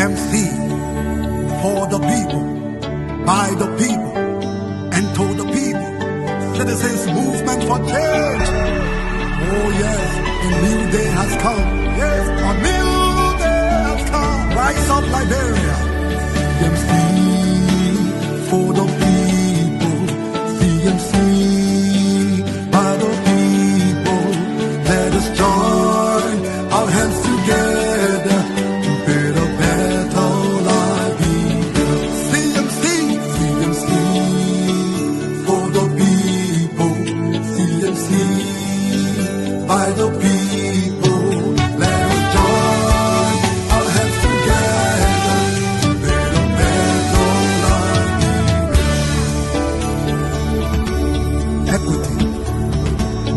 CMC, for the people, by the people, and to the people. Citizens movement for change. Oh yes, a new day has come. Yes, a new day has come. Rise up, Liberia. CMC, for the people. CMC, by the people. Let us join our hands together to build a better life. CMC, CMC, for the people. CMC, by the people. Let us join our hands together to build a better life. Equity,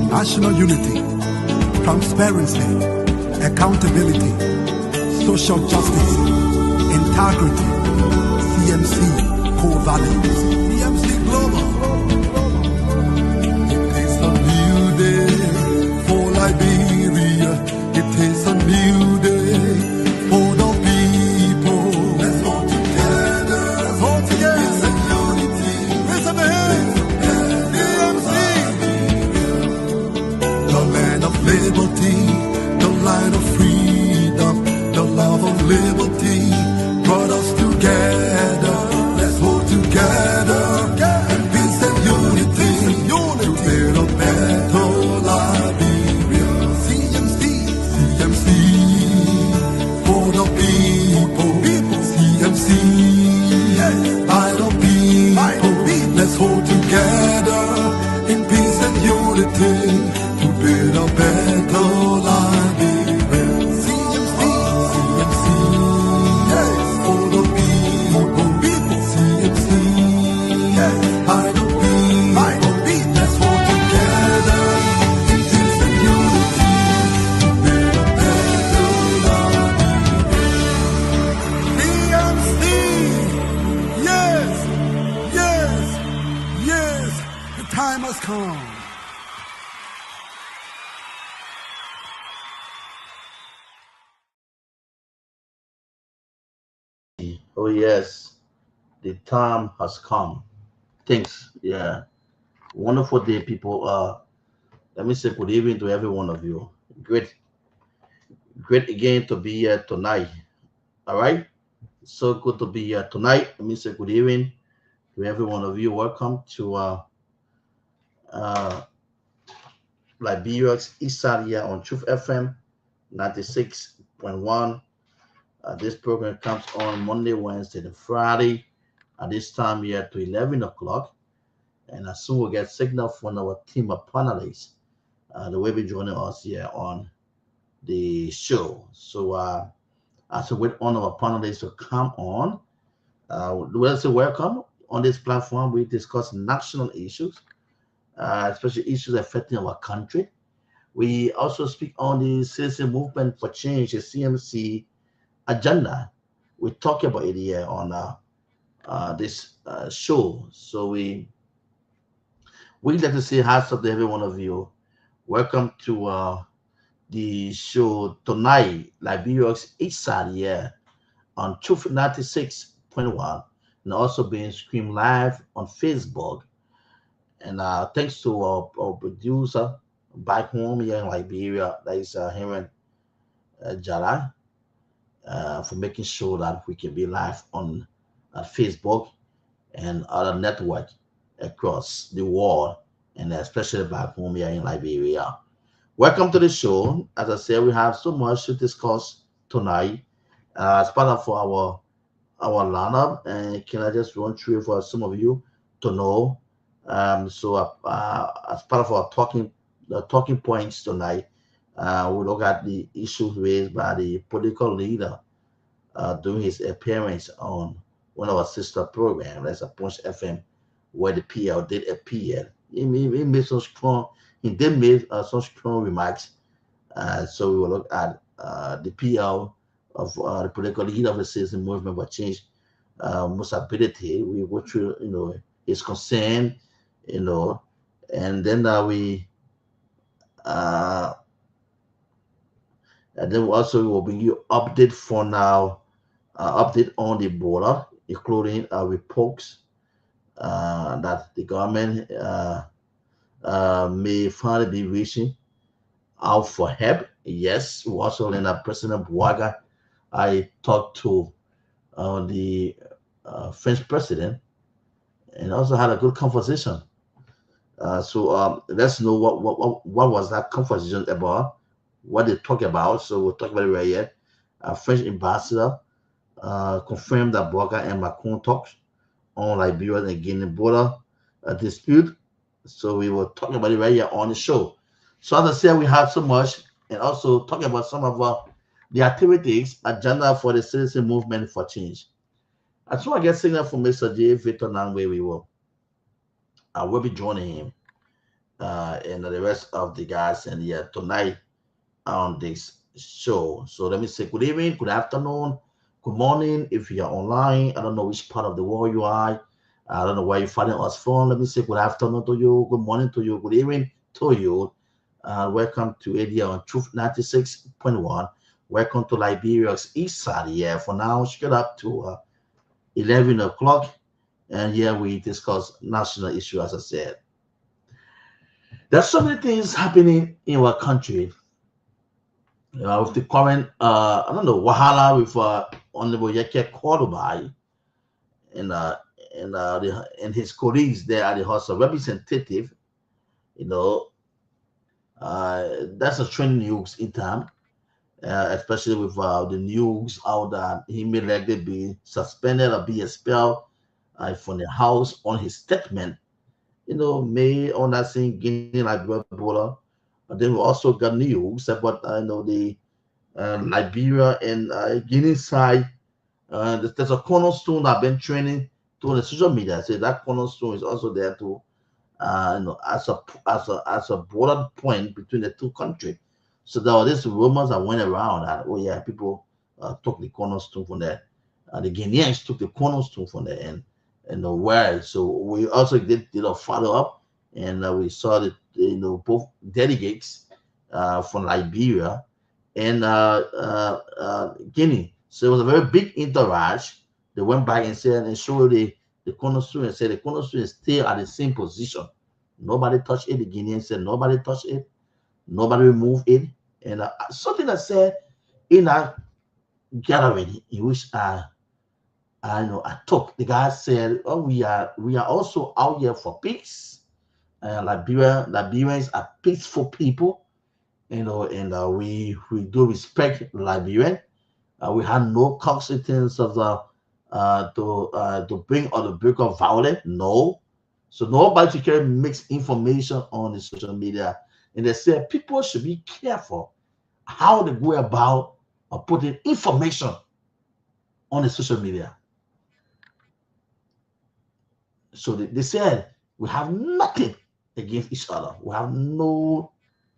national unity, transparency, accountability, social justice, integrity, CMC core values, CMC global. It is a new day for Liberia. It is a new day for the people. Let's hold together. Let's hold together. It's a unity. Raise up your hands. CMC. The land of liberty, the light of freedom, the love of liberty brought us together. Let's hold together in peace and unity to build a better Liberia. CMC, CMC, for the people. CMC, by the people. Let's hold together in peace and unity to build a better Liberia. CMC, CMC, for the people. CMC, by the people. Let's hold together in peace and unity to build a better Liberia. CMC, yes, yes, yes, the time has come. Oh yes, the time has come. Thanks. Yeah. Wonderful day, people. Let me say good evening to every one of you. Great again to be here tonight. All right. So good to be here tonight. Let me say good evening to every one of you. Welcome to uh Liberia's East Side here on Truth FM 96.1. This program comes on Monday, Wednesday, and Friday at this time here to 11 o'clock. And as soon we'll get signal from our team of panelists, they will be joining us here on the show. So as we wait on our panelists to come on, we'll say welcome. On this platform, we discuss national issues, especially issues affecting our country. We also speak on the citizen movement for change, the CMC agenda. We talk about it here on this show. So we'd like to say hi to every one of you. Welcome to the show tonight, Liberia's East Side here on Truth 96.1, and also being streamed live on Facebook. And thanks to our producer back home here in Liberia, that is Henry Jala, for making sure that we can be live on Facebook and other networks across the world, and especially back home here in Liberia. Welcome to the show. As I said, we have so much to discuss tonight as part of our lineup. And can I just run through for some of you to know? So as part of our talking points tonight, we look at the issues raised by the political leader during his appearance on one of our sister programs, that's a Punch FM, where the PL did appear. He made some strong. He did make some strong remarks. So we will look at the PL of the political leader of the citizen movement for change, most ability. We go through, his concern, and then we and then also we will bring you update for now update on the border, including reports that the government may finally be reaching out for help. Yes, we also learned that President Bouaga, I talked to the French president and also had a good conversation. So let's know what was that conversation about, what they talk about. So we'll talk about it right here. French ambassador confirmed that Bouaga and Macron talked on Liberia and Guinea border dispute. So we will talk about it right here on the show. So as I said, we have so much, and also talk about some of the activities agenda for the citizen movement for change. I just want to get signal from Mr. J. Victor Nangwe. I will be joining him and the rest of the guys and yeah tonight on this show. So let me say good evening, good afternoon, good morning if you are online. I don't know which part of the world you are. I don't know where you're finding us from. Let me say good afternoon to you, good morning to you, good evening to you. Welcome to ADL on Truth 96.1. Welcome to Liberia's East Side. Yeah, for now, straight up to 11 o'clock. And here we discuss national issues, as I said. There's so many things happening in our country. With the current, I don't know, wahala with Honorable Yeke Korubai and and his colleagues there at the House of Representative, you know, that's a trending news in time, especially with the news out that he may likely be suspended or be expelled from the House on his statement, may on that same Guinea Liberia border. But then we also got news about, the Liberia and Guinea side. There's a cornerstone that I've been training to the social media. So that cornerstone is also there to, as a border point between the two countries. So there were these rumors that went around that people took the cornerstone from there. The Guineans took the cornerstone from there and the where. So we also did a follow up, and we saw that both delegates from Liberia and Guinea. So it was a very big interaction. They went back and said and showed the cornerstone and said the cornerstone is still at the same position. Nobody touched it. The Guineans said nobody touched it. Nobody removed it. And something I said in a gathering in which I took, the guy said, "Oh, we are also out here for peace. Liberians are peaceful people, and we do respect Liberian. We had no consequence of the to bring on the break of violence. No, so nobody can mix information on the social media. And they said people should be careful how they go about putting information on the social media. So they said we have nothing against each other. We have no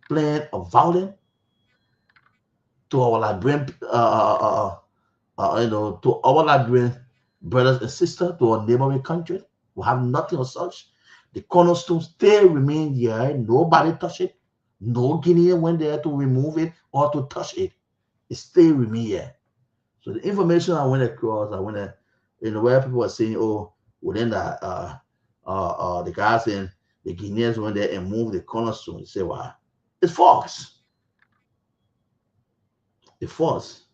plan of violence to our Liberian, to our Liberian brothers and sisters, to our neighboring countries. We have nothing of such. The cornerstone still remain here. Nobody touch it. No Guinean went there to remove it or to touch it. It still remain here. So the information I went across, where people were saying, oh, within the guys and the Guineans went there and moved the cornerstone. You say, wow, it's false. It's false.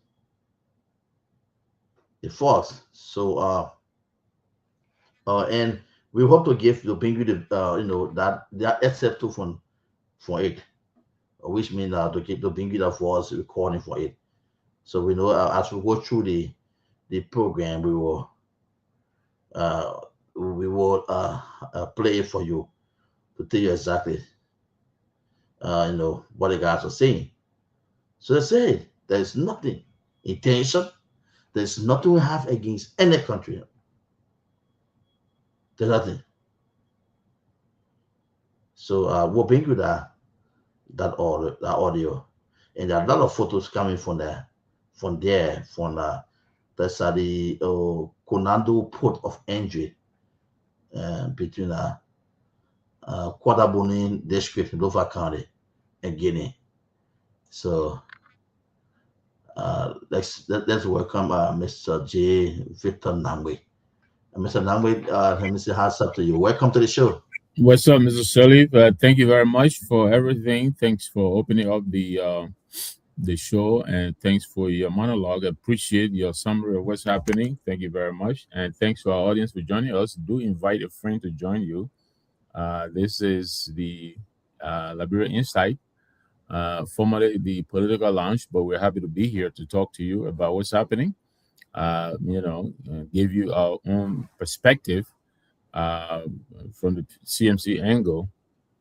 It's false. So and we hope to give the bring you that except to from for it, which means to bring you the false recording for it. So we know as we go through the program, we will play it for you to tell you exactly what the guys are saying. So they said there's nothing intention, there's nothing we have against any country. There's nothing. So we'll bring you that audio, and there are a lot of photos coming from there, from that's at the Konando Port of Entry between Quadabonin District in Lofa County and Guinea. So let's welcome Mr. J. Victor Nangwe. Mr. Nangwe, let me say how's up to you. Welcome to the show. What's up, Mr. Sully? Thank you very much for everything. Thanks for opening up the show, and thanks for your monologue. I appreciate your summary of what's happening. Thank you very much, and thanks to our audience for joining us. Do invite a friend to join you. This is the Liberia Insight, formerly the Political Lounge, but we're happy to be here to talk to you about what's happening. Give you our own perspective uh, from the CMC angle.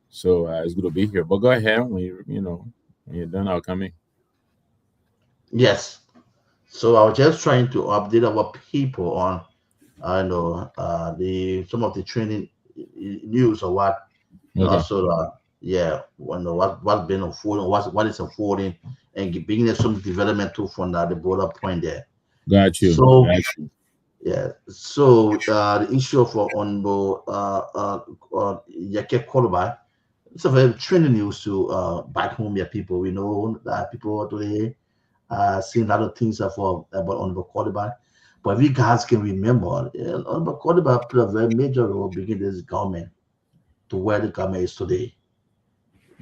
So it's good to be here. But go ahead when you're done. I'll come in. Yes. So I was just trying to update our people on I know the some of the training news or what, and Okay, also yeah, what's been unfolding, what is unfolding, and bringing some development from the border point there. got you, So got you. yeah, so the issue for on the Yake Koloba, it's a very trending news to back home. Yeah, people we know that people today seeing a lot of things for about on the Koloba. But if you guys can remember, on the Koloba played a very major role beginning this government to where the government is today.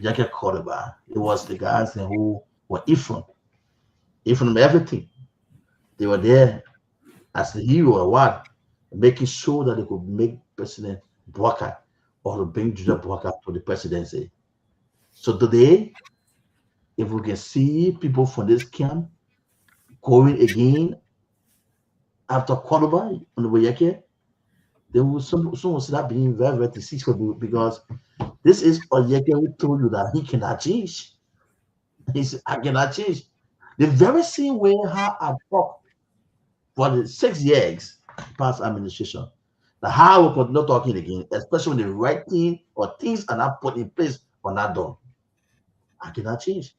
Yake Koloba, it was the guys who were Ifron everything. They were there as the hero or what, making sure that they could make President Bouakai or to bring Judah Bouakai to the presidency. So today, if we can see people from this camp going again after Cordoba on the Wayake, then some will start being very, very deceitful because this is Oyeke who told you that he cannot change. He said, I cannot change. The very same way how I talk for the 6 years past administration. Now, how we continue talking again, especially when the right thing or things are not put in place or not done. I cannot change.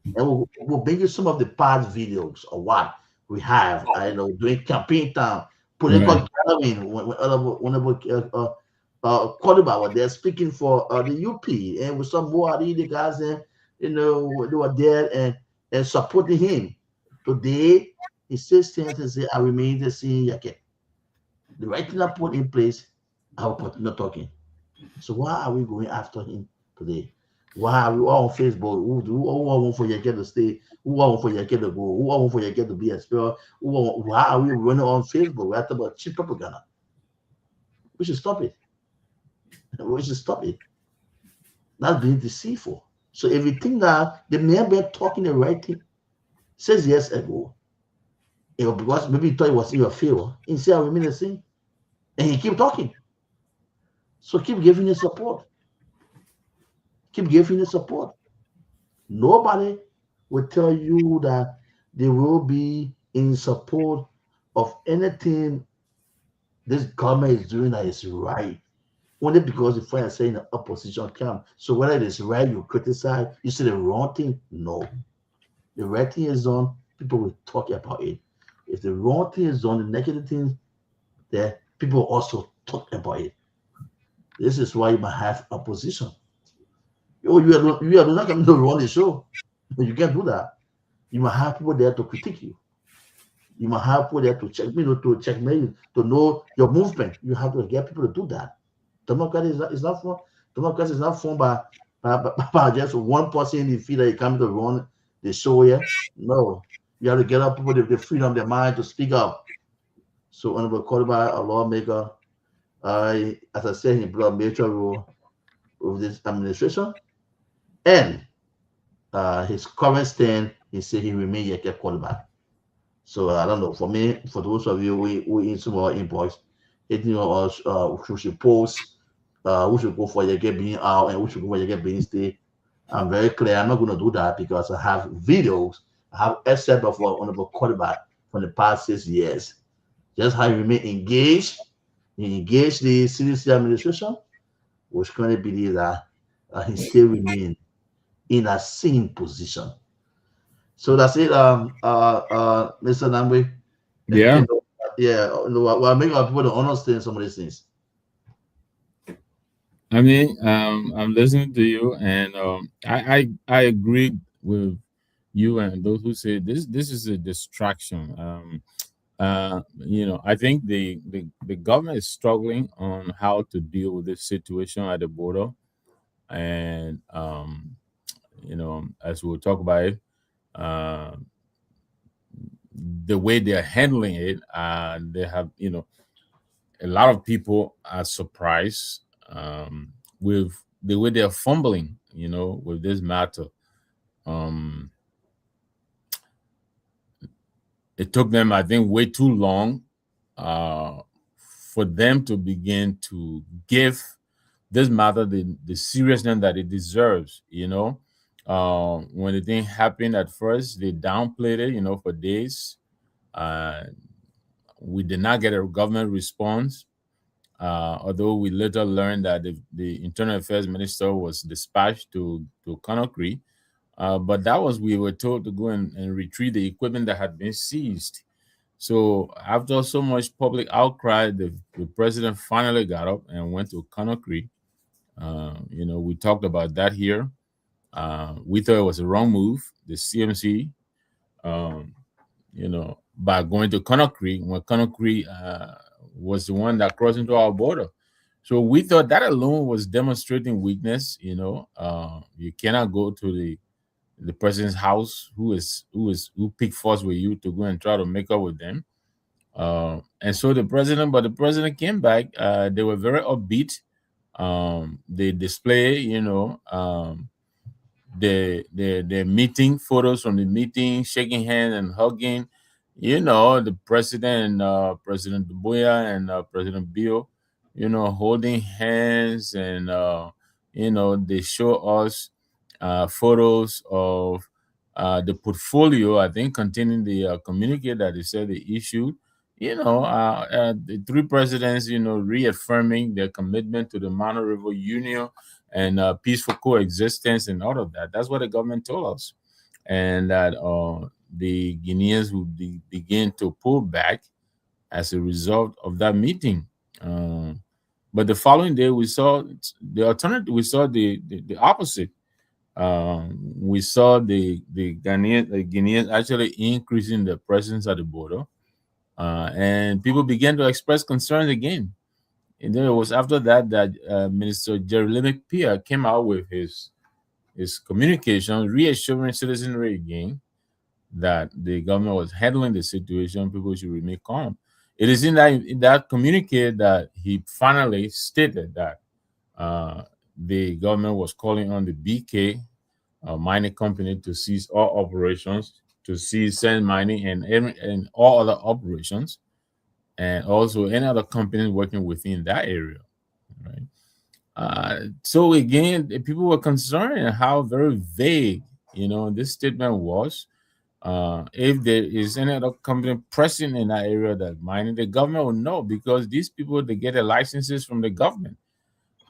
And we'll bring you some of the past videos or what we have, I know, doing campaign time, Right, political gathering, whenever Cordoba were there speaking for the UP, and with some more the guys, and they were there and supporting him. Today, he still stands and say, I remain the same. Okay, the right thing I put in place, I will continue talking. So why are we going after him today? Why are we all on Facebook? Who want for your kid to stay? Who want for your kid to go? Who want for your kid to be a spirit? Why are we running on Facebook? We're talking about cheap propaganda. We should stop it. We should stop it. Not being deceitful. So if you think that the man been talking the right thing 6 years ago, because maybe he thought it was in your favor, instead of remain the same, and he keep talking. So keep giving the support. Keep giving the support. Nobody will tell you that they will be in support of anything this government is doing that is right. Only because the friends say in the opposition camp. So whether it is right, you criticize, you say the wrong thing. No. The right thing is done, people will talk about it. If the wrong thing is done, the negative things there, people also talk about it. This is why you might have opposition. Oh, you are not coming to run the show. You can't do that. You might have people there to critique you. You might have people there to check me, to know your movement. You have to get people to do that. Democracy is not fun. Democracy is not fun by just one person in the field that you come to run the show here. No, you have to get up people the freedom of their mind to speak up. So, Honorable Codified, a lawmaker, as I said, he brought a major role of this administration, and his current stand, he said he remain Yeke quarterback. So I don't know. For me, for those of you we in some of our inbox, hitting us, who should post, who should go for Yeke being out, and who should go for Yeke being stay. I'm very clear. I'm not going to do that because I have videos. I have excerpt of our honorable quarterback from the past 6 years. Just how he remain engaged. He engaged the CDC administration, which currently believe that he still remain in a same position. So that's it, Mr. Nangwe. yeah. Yeah, we're making our people to understand some of these things. I mean, I'm listening to you, and I agree with you and those who say this is a distraction. I think the government is struggling on how to deal with this situation at the border, and as we'll talk about it, uh, the way they're handling it, they have, a lot of people are surprised with the way they're fumbling, with this matter. Um, it took them, I think, way too long uh, for them to begin to give this matter the seriousness that it deserves. When the thing happened at first, they downplayed it, for days. Uh, we did not get a government response, although we later learned that the Internal Affairs Minister was dispatched to Conakry. But that was, we were told to go and retrieve the equipment that had been seized. So after so much public outcry, the president finally got up and went to Conakry. We talked about that here. We thought it was a wrong move. The CMC, um, by going to Conakry, when Conakry was the one that crossed into our border. So we thought that alone was demonstrating weakness. You cannot go to the president's house who picked force with you to go and try to make up with them. And so the president came back. They were very upbeat. They display, the meeting photos from the meeting, shaking hands and hugging. The president, President Duboya and President Bill, holding hands, and they show us photos of the portfolio, I think, containing the communique that they said they issued. The three presidents, reaffirming their commitment to the Mano River Union and peaceful coexistence and all of that. That's what the government told us, and that the Guineans would begin to pull back as a result of that meeting. But the following day, we saw the alternative. We saw the opposite. We saw the Guineans actually increasing their presence at the border, and people began to express concerns again. And then it was after that Minister Jeremy Pierre came out with his communication, reassuring citizenry again that the government was handling the situation. People should remain calm. It is in that communique that he finally stated that the government was calling on the BK mining company to cease all operations, to cease sand mining and all other operations, and also any other companies working within that area, right? So again, the people were concerned and how very vague, this statement was. If there is any other company present in that area that mining, the government will know, because these people, they get their licenses from the government.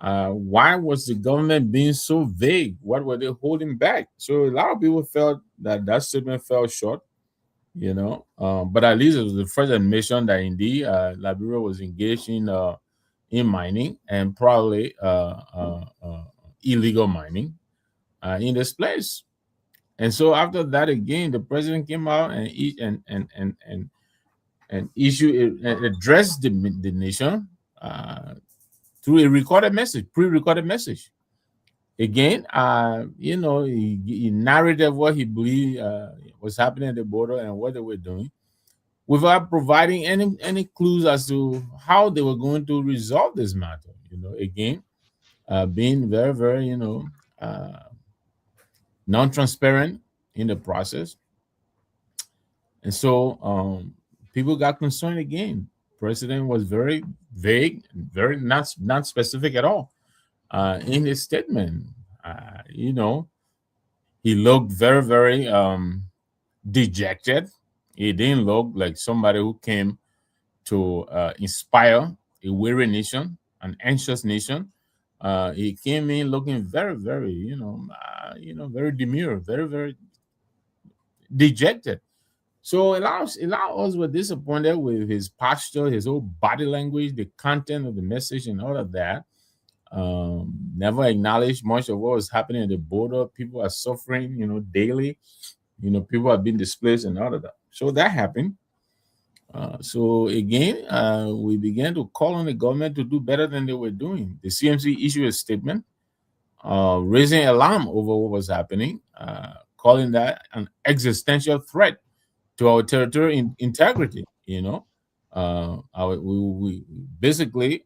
Why was the government being so vague? What were they holding back? So a lot of people felt that statement fell short, but at least it was the first admission that indeed Liberia was engaged in mining, and probably illegal mining in this place. And so after that, again, the president came out and issued and addressed the nation through a recorded message, pre-recorded message. Again, he narrated what he believed was happening at the border and what they were doing, without providing any clues as to how they were going to resolve this matter. Again, being very, very, non-transparent in the process. And so people got concerned again. President was very vague, very not specific at all in his statement. He looked very, very dejected. He didn't look like somebody who came to inspire a weary nation, an anxious nation. He came in looking very, very, very demure, very, very dejected. So a lot of us were disappointed with his posture, his whole body language, the content of the message, and all of that. Never acknowledged much of what was happening at the border. People are suffering, daily. People have been displaced and all of that. So that happened. So again, we began to call on the government to do better than they were doing. The CMC issued a statement raising alarm over what was happening, calling that an existential threat to our territorial integrity. We basically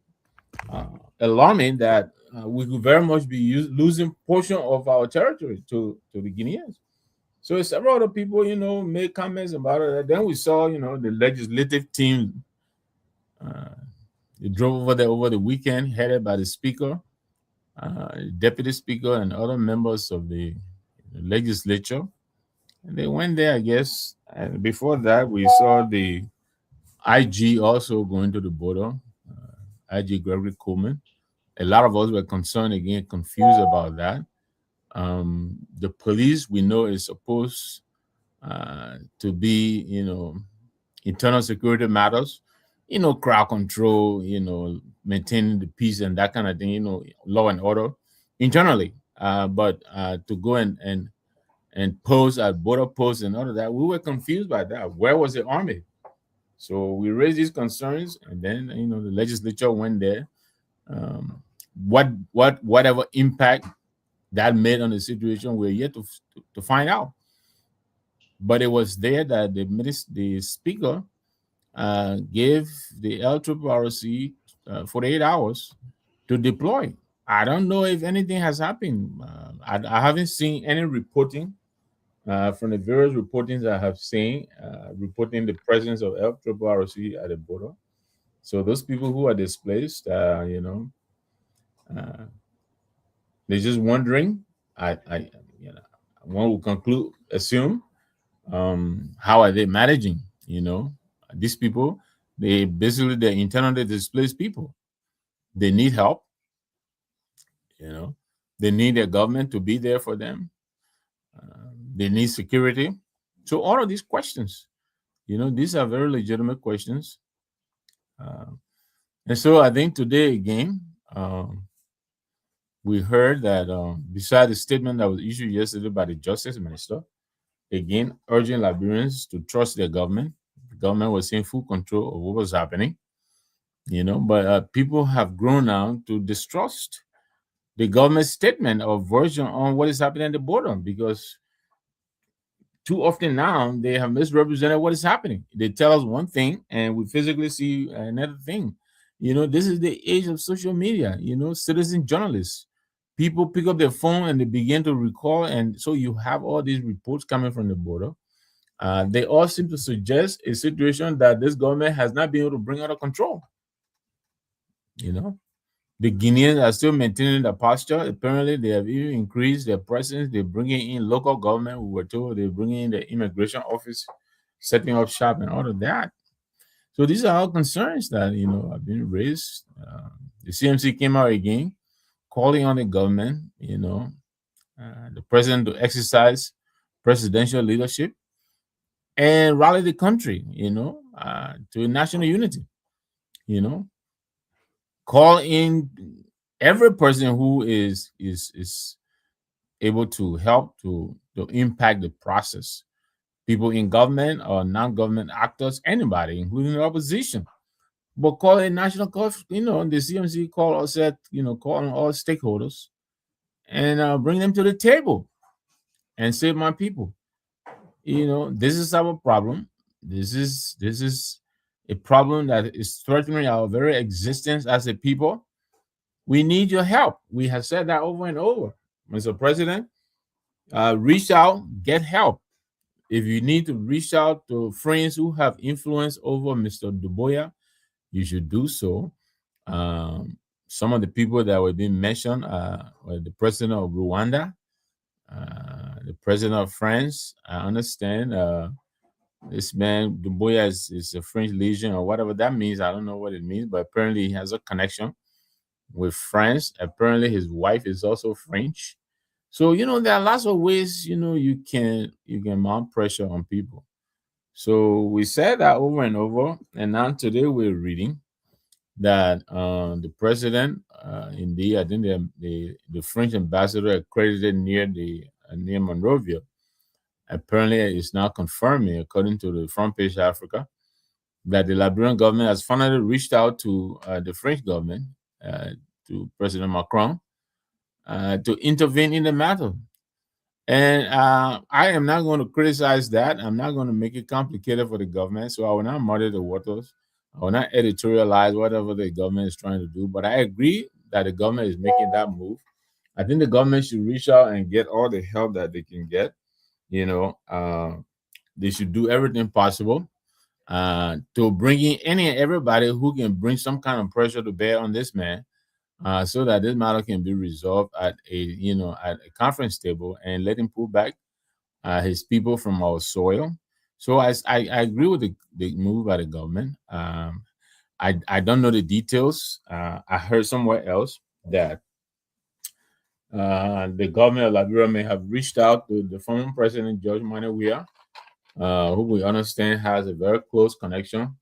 alarming that we could very much be losing portion of our territory to the Guineans. So several other people, made comments about it. Then we saw, the legislative team. Uh, they drove over there over the weekend, headed by the speaker, deputy speaker, and other members of the legislature. And they went there, I guess. And before that, we saw the IG also going to the border, IG Gregory Coleman. A lot of us were concerned again, confused about that. The police we know is supposed to be, internal security matters, crowd control, maintaining the peace and that kind of thing, law and order internally. But to go and pose at border posts and all of that, we were confused by that. Where was the army? So we raised these concerns, and then the legislature went there. Whatever impact that made on the situation, we're yet to find out. But it was there that the speaker gave the LRRC 48 hours to deploy. I don't know if anything has happened. I haven't seen any reporting from the various reportings I have seen, reporting the presence of LRRC at the border. So those people who are displaced, they're just wondering. One will assume, how are they managing? These people, they're internally displaced people. They need help. They need their government to be there for them. They need security. So all of these questions, these are very legitimate questions. And so I think today again, we heard that beside the statement that was issued yesterday by the Justice Minister, again urging Liberians to trust their government. The government was in full control of what was happening, but people have grown now to distrust the government's statement or version on what is happening at the border, because too often now they have misrepresented what is happening. They tell us one thing and we physically see another thing. This is the age of social media, citizen journalists. People pick up their phone and they begin to recall, and so you have all these reports coming from the border. They all seem to suggest a situation that this government has not been able to bring under control. The Guineans are still maintaining the posture. Apparently, they have even increased their presence. They're bringing in local government. We were told they're bringing in the immigration office, setting up shop, and all of that. So these are all concerns that have been raised. The CMC came out again, calling on the government, the president to exercise presidential leadership and rally the country, to national unity. Call in every person who is able to help to impact the process. People in government or non-government actors, anybody, including the opposition. But call a national call, the CMC call on all stakeholders and bring them to the table and say, my people, this is our problem. This is a problem that is threatening our very existence as a people. We need your help. We have said that over and over. Mr. President, reach out, get help. If you need to reach out to friends who have influence over Mr. Duboya, you should do so. Some of the people that were being mentioned were the president of Rwanda, the president of France. I understand this man, Duboya, is a French legion or whatever that means. I don't know what it means, but apparently he has a connection with France. Apparently his wife is also French. So there are lots of ways you can mount pressure on people. So we said that over and over, and now today we're reading that the president, indeed, I think the French ambassador accredited near Monrovia, apparently it's now confirming, according to the Front Page Africa, that the Liberian government has finally reached out to the French government, uh, to President Macron, to intervene in the matter. And I am not going to criticize that. I'm not going to make it complicated for the government. So I will not muddy the waters. I will not editorialize whatever the government is trying to do. But I agree that the government is making that move. I think the government should reach out and get all the help that they can get. You know, they should do everything possible to bring in any and everybody who can bring some kind of pressure to bear on this man, so that this matter can be resolved at a conference table and let him pull back his people from our soil. So I agree with the move by the government. I don't know the details. I heard somewhere else that the government of Liberia may have reached out to the former president George Manawia, who we understand has a very close connection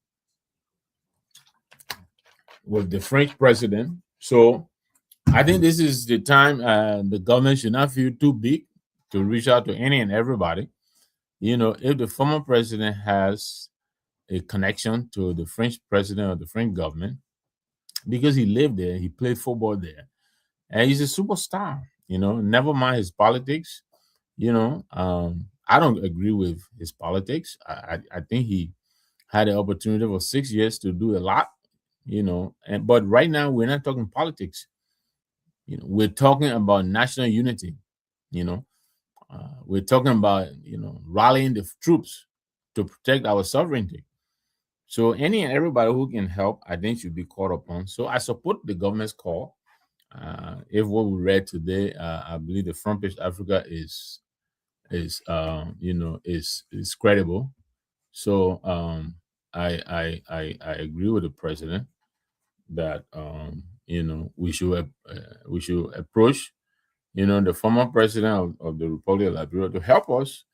with the French president. So I think this is the time the government should not feel too big to reach out to any and everybody. You know, if the former president has a connection to the French president or the French government because he lived there, he played football there, and he's a superstar. You know, never mind his politics. You know, I don't agree with his politics. I think he had the opportunity for 6 years to do a lot. You know, and but right now we're not talking politics. You know, we're talking about national unity. You know, we're talking about rallying the troops to protect our sovereignty. So any and everybody who can help, I think, should be called upon. So I support the government's call. If what we read today, I believe the Front Page Africa is credible. So I agree with the president that we should approach the former president of the Republic of Liberia to help us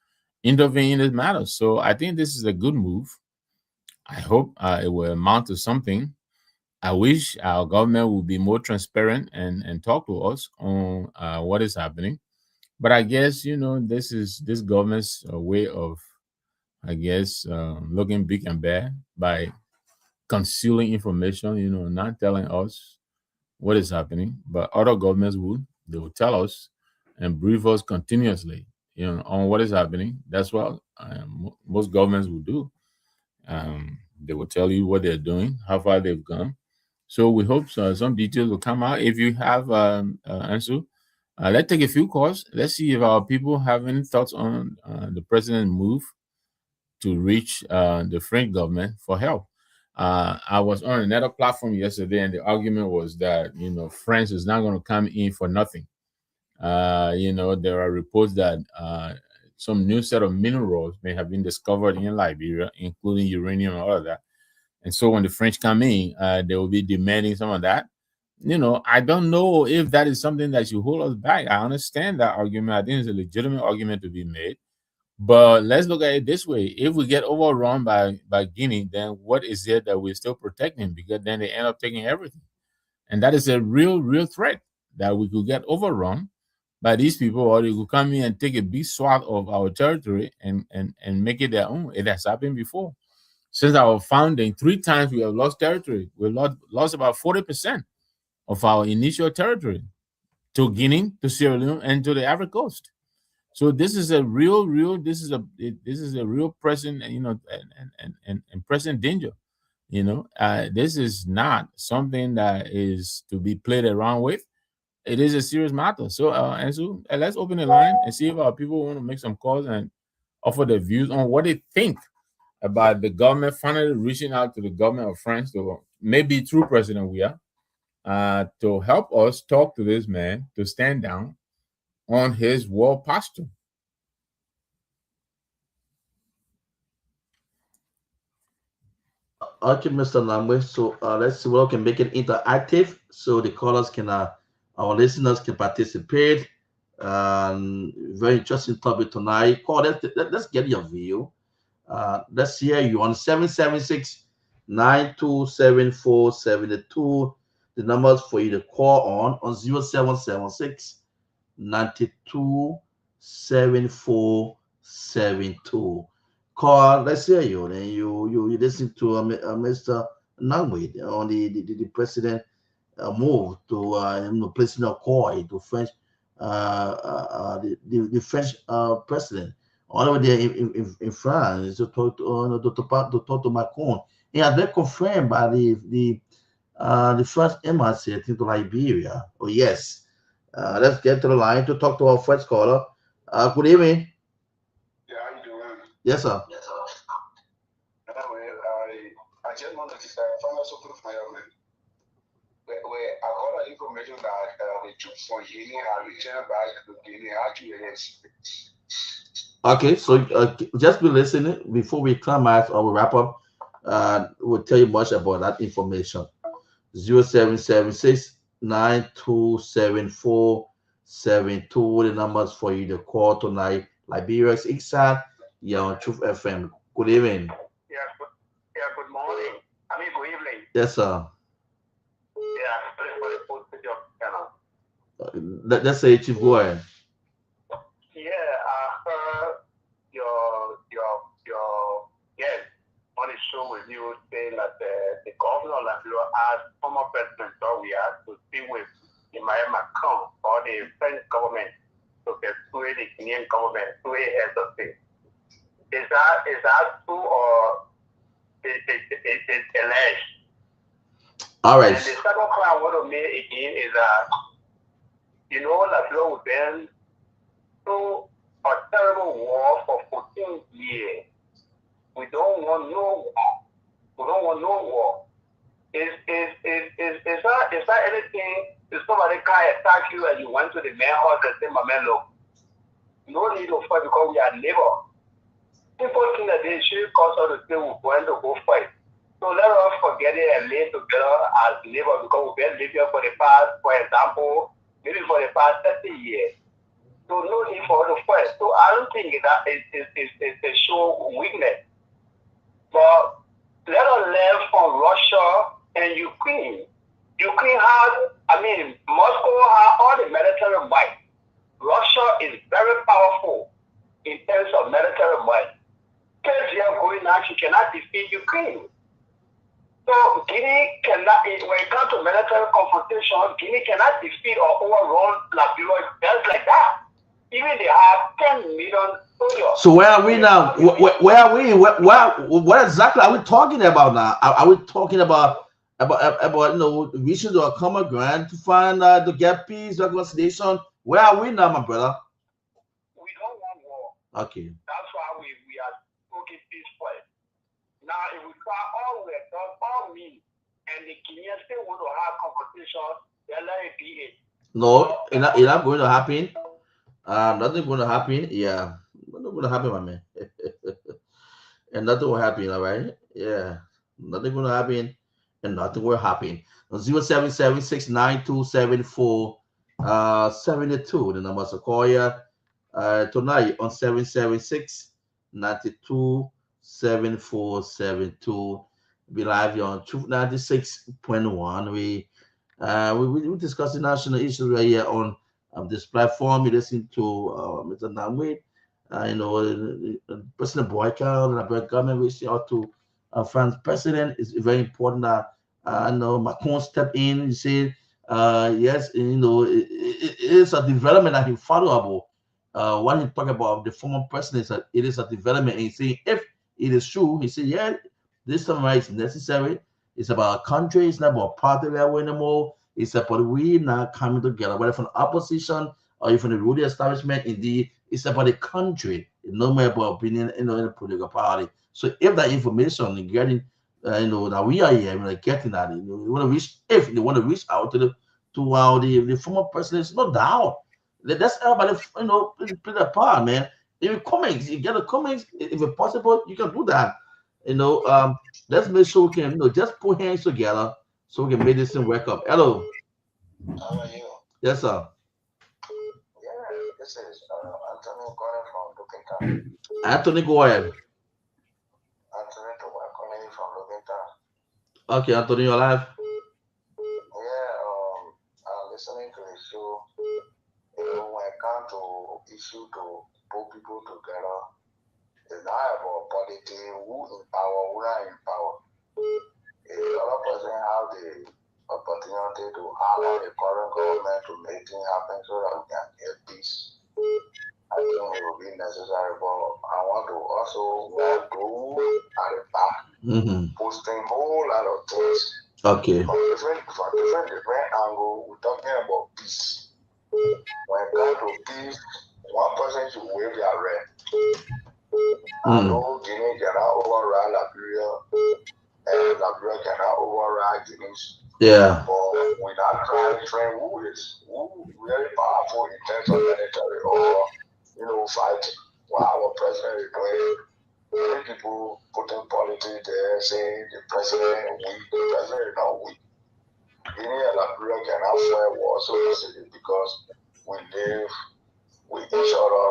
intervene in this matter. So I think this is a good move. I hope it will amount to something. I wish our government would be more transparent and talk to us on what is happening. But I guess this is this government's way of, I guess, looking big and bad by concealing information. Not telling us what is happening. But other governments would. They will tell us and brief us continuously, on what is happening. That's what most governments will do. They will tell you what they're doing, how far they've gone. So we hope some details will come out. If you have Ansu, let's take a few calls. Let's see if our people have any thoughts on the president's move to reach the French government for help. I was on another platform yesterday, and the argument was that France is not going to come in for nothing. There are reports that some new set of minerals may have been discovered in Liberia, including uranium and all of that. And so when the French come in, they will be demanding some of that. I don't know if that is something that should hold us back. I understand that argument. I think it's a legitimate argument to be made. But let's look at it this way. If we get overrun by Guinea, then what is it that we're still protecting? Because then they end up taking everything. And that is a real threat, that we could get overrun by these people, or they could come in and take a big swath of our territory and make it their own. It has happened before. Since our founding, 3 times we have lost territory. We've lost about 40% of our initial territory to Guinea, to Sierra Leone, and to the Ivory Coast. So this is a this is a real present, and present danger. This is not something that is to be played around with. It is a serious matter. So, Ansu, let's open the line and see if our people want to make some calls and offer their views on what they think about the government finally reaching out to the government of France, to maybe through President Weah, to help us talk to this man to stand down on his war posture. Okay, Mr. Lamwe. So let's see what we can make it interactive so the callers can, our listeners can participate. Very interesting topic tonight. Call, let's get your view. Let's hear you on 776-927472. The numbers for you to call on 0776 9274 72. Call, let's hear you. Then you listen to Mr. Nangwid on the president move to President Koi to French the French president all over there in France to talk to Macron. It has been confirmed by the first embassy, I think, to Liberia. Oh yes. Let's get to the line to talk to our first caller. Good evening. Yeah, how you doing? Yes, sir. Anyway, I just want to find out something from your man. Where I got the information that the troops from Guinea are returned back to Guinea. Actually, yes. Okay, so just be listening before we climax or we wrap up. We'll tell you much about that information. 0776-927472. The numbers for you to call tonight. Liberia's Ixad, you're on Truth FM. Good evening. Good morning. I mean, good evening. Yes, sir. Yeah, sorry for the post your channel. Let's say, Chief, go ahead. Yeah, I heard your guest on the show with you saying that the governor of Liberia asked former President Doria to speak with Emmanuel Macron or the French government to persuade the Guinean government to a head of state. Is that true or is alleged? All right. And the second point I want to make again is that Liberia has been through a terrible war for 14 years. We don't want no war. We don't want no war. Is that anything? If somebody can attack you and you went to the main house and say, "My man, look, no need to fight because we are neighbor." People think that they should cause us to say we're going to go fight. So let us forget it and live together as neighbors because we've been living for the past, for example, maybe for the past 30 years. So no need for us to fight. So I don't think that is a show weakness. But let us learn from Russia and Ukraine. Ukraine has, Moscow has all the military might. Russia is very powerful in terms of military might. KZM going out, she cannot defeat Ukraine. So Guinea cannot, when it comes to military confrontation, Guinea cannot defeat or overrun Liberia just like that. Even they have 10 million soldiers. So where are we now? Where are we? What exactly are we talking about now? Are we talking about reaching to a common ground to find to get peace, reconciliation? Where are we now, my brother? We don't want war. Okay. That's why we are looking peaceful. Now, if we try all we have done, all means, and the Guineans still want to have competition, then let it be it. No, it's not going to happen. Nothing going to happen. Yeah, nothing going to happen, my man. And nothing will happen. All right. Yeah, nothing going to happen, and nothing will happen. 0776-9274-72. The number to call you tonight on 776-9274-72. Be live here on Truth 96.1. We discussing national issues right here on this platform. You listen to Mr. Namwit, President Boyka, the government reaching out to France president. It's very important that Macron step in. You say, yes, it is a development that he followable. When he talk about the former president, it is a development. And he say, if it is true, he said, yeah, this time right is necessary. It's about a country. It's not about party level anymore. It's about we now coming together, whether from the opposition or even the ruling establishment. Indeed, it's about the country. It's no more about opinion in the political party. So if that information is getting, that we are here, getting that, we want to reach. If they want to reach out to the former president, it's no doubt. That's everybody, play their part, man. If you comments, you get a comments. If it's possible, you can do that. Let's make sure we can, just put hands together so we can make this thing work up. Hello. How are you? Yes, sir. Yeah, this is Antonio calling from Lukenta. Anthony, go ahead. Antonio calling from Lukenta. Okay, Anthony, you're live. Yeah, I'm listening to the show. When it comes to issue to put people together. It's not about politics, who in power, who are in power. A lot of person have the opportunity to allow the current government to make things happen so that we can get peace. I think it will be necessary, but I want to also want to at the back posting a whole lot of things. Okay. From different angles, we're talking about peace. When it comes to peace, one person should wave their red. I know Guinea cannot override Liberia, and Liberia cannot override Guinea. Yeah. But we're not trying to train who is very powerful in terms of military or fighting. What our president is doing, many people putting politics there, saying the president weak, the president is not weak. Guinea and Liberia cannot fight war so easily because we live with each other,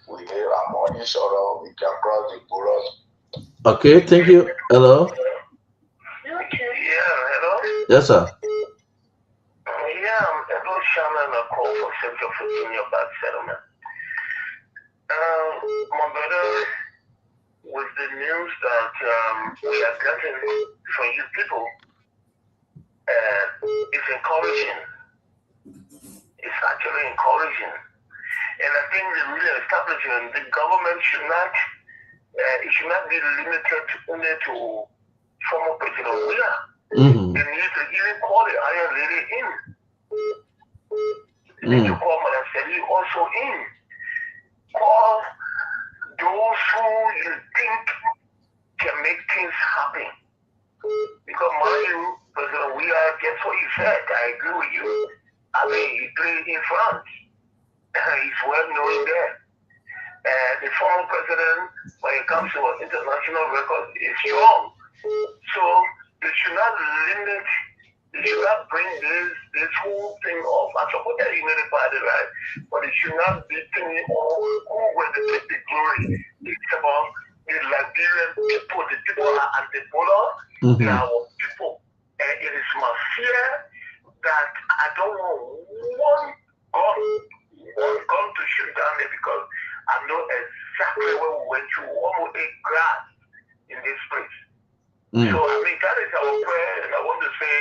we live among each other, we can cross the borders. Okay, thank you. Hello. Yeah, hello. Yes, sir. Yeah, I'm Edward Shannon, a call for Central Virginia Bad Settlement. My brother, with the news that we are getting from you people, it's encouraging. It's actually encouraging. And I think the real establishment, the government should not, it should not be limited only to former President Wheeler. They need to even call the Iron Lady in. They need to call Madam Sally also in. Call those who you think can make things happen. Because mind you, President Wheeler, guess what you said? I agree with you. I mean, he played in France. He's well known there. The former president, when it comes to international records, is strong. So they should not limit, they should not bring this whole thing off. I support that United Party, right? But it should not be thinking, who will take the glory. It's about the Liberian people. The people are anti-polar. They are our people. And it is my fear that I don't want one gun to shoot down there because I know exactly where we went through. One will eat grass in this place. So I mean that is our prayer, and I want to say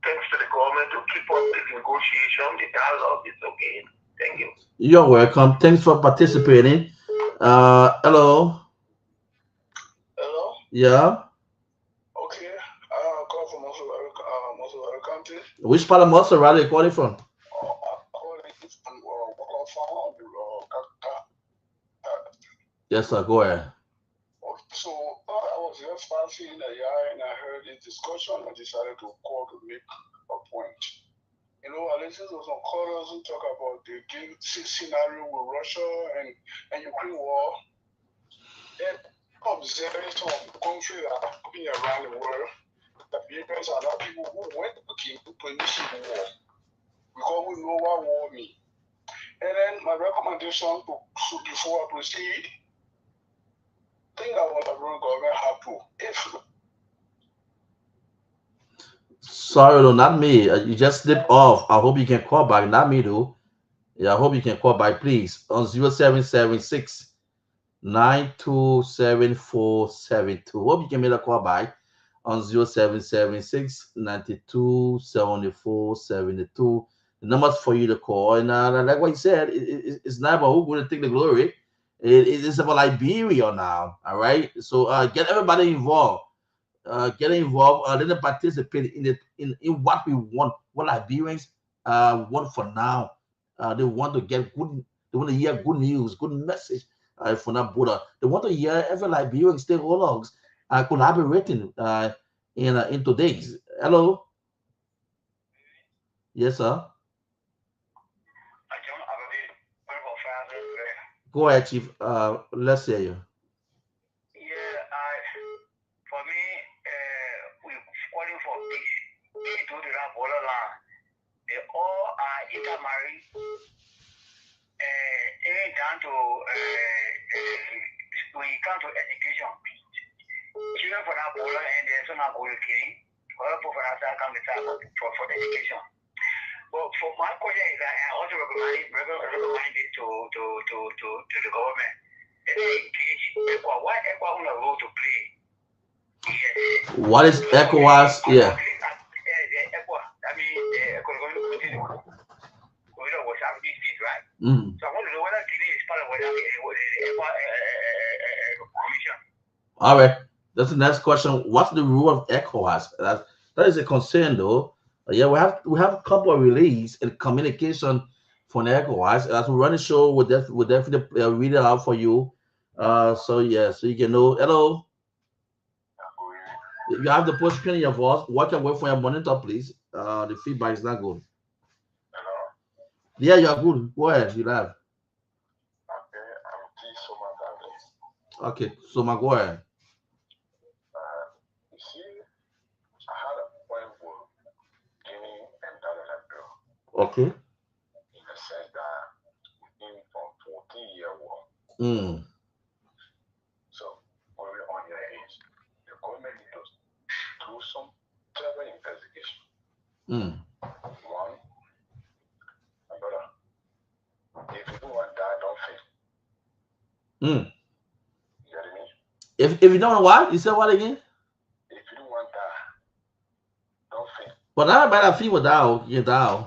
thanks to the government to keep up the negotiation, the dialogue is okay. Thank you. You're welcome. Thanks for participating. Hello. Hello? Yeah. Okay. Call from Montserrat County. Which part of Montserrat are you calling from? Yes, sir. Go ahead. So I was just passing the yard and I heard this discussion. I decided to call to make a point. I listened to some callers who talk about the scenario with Russia and Ukraine war. And observing some countries that are happening around the world, the Liberians are not people who went to initiate war because we know what war means. And then my recommendation before I proceed, I think I want the government have to. Sorry, no, not me. You just slipped off. I hope you can call back. Not me, though. Yeah, I hope you can call back, please. On 0776 927472. Hope you can make a call back on 0776 927472. The numbers for you to call. And like what you said, it's not about who's going to take the glory. It's about Liberia now. All right. So get everybody involved. Get involved. Let them participate in what we want. What Liberians want for now. They want to get good. They want to hear good news, good message from that border. They want to hear every Liberian stakeholders collaborating in today's. Hello. Yes, sir. Go ahead, Chief. Let's hear you. Yeah, for me, we're calling for peace. Peace to the borderland. They all are intermarried. Down to when it comes to education, children for that border and there's not going to kill. Other people for that come for education. But for my question is that I also recommend this the government. What ECOWAS on a role to play? What is ECOWAS? Yeah. I mean, the economic community. We know what's happening, right? So I want to know whether Guinea is part of what the commission. All right. That's the next question. What's the rule of ECOWAS? That is a concern, though. Yeah, we have a couple of release and communication from ECOWAS. As we run the show, we'll definitely read it out for you. So yeah, so you can know. Hello. You have the push pin in your voice. Watch away from your monitor, please. The feedback is not good. Hello. Yeah, you are good. Go ahead. You have. Okay, I'm T. Soma Davis. Okay, so my go ahead. You see, I had a point with Guinea and Liberia. Okay. In the sense that we've been from 14-year war. So, going on your age, the government needs to do some thorough investigation. One, my brother, if you don't want that, don't fail. You get me? If you don't know what? You said what again? If you don't want that, don't fail. But not everybody that feel will die, you die.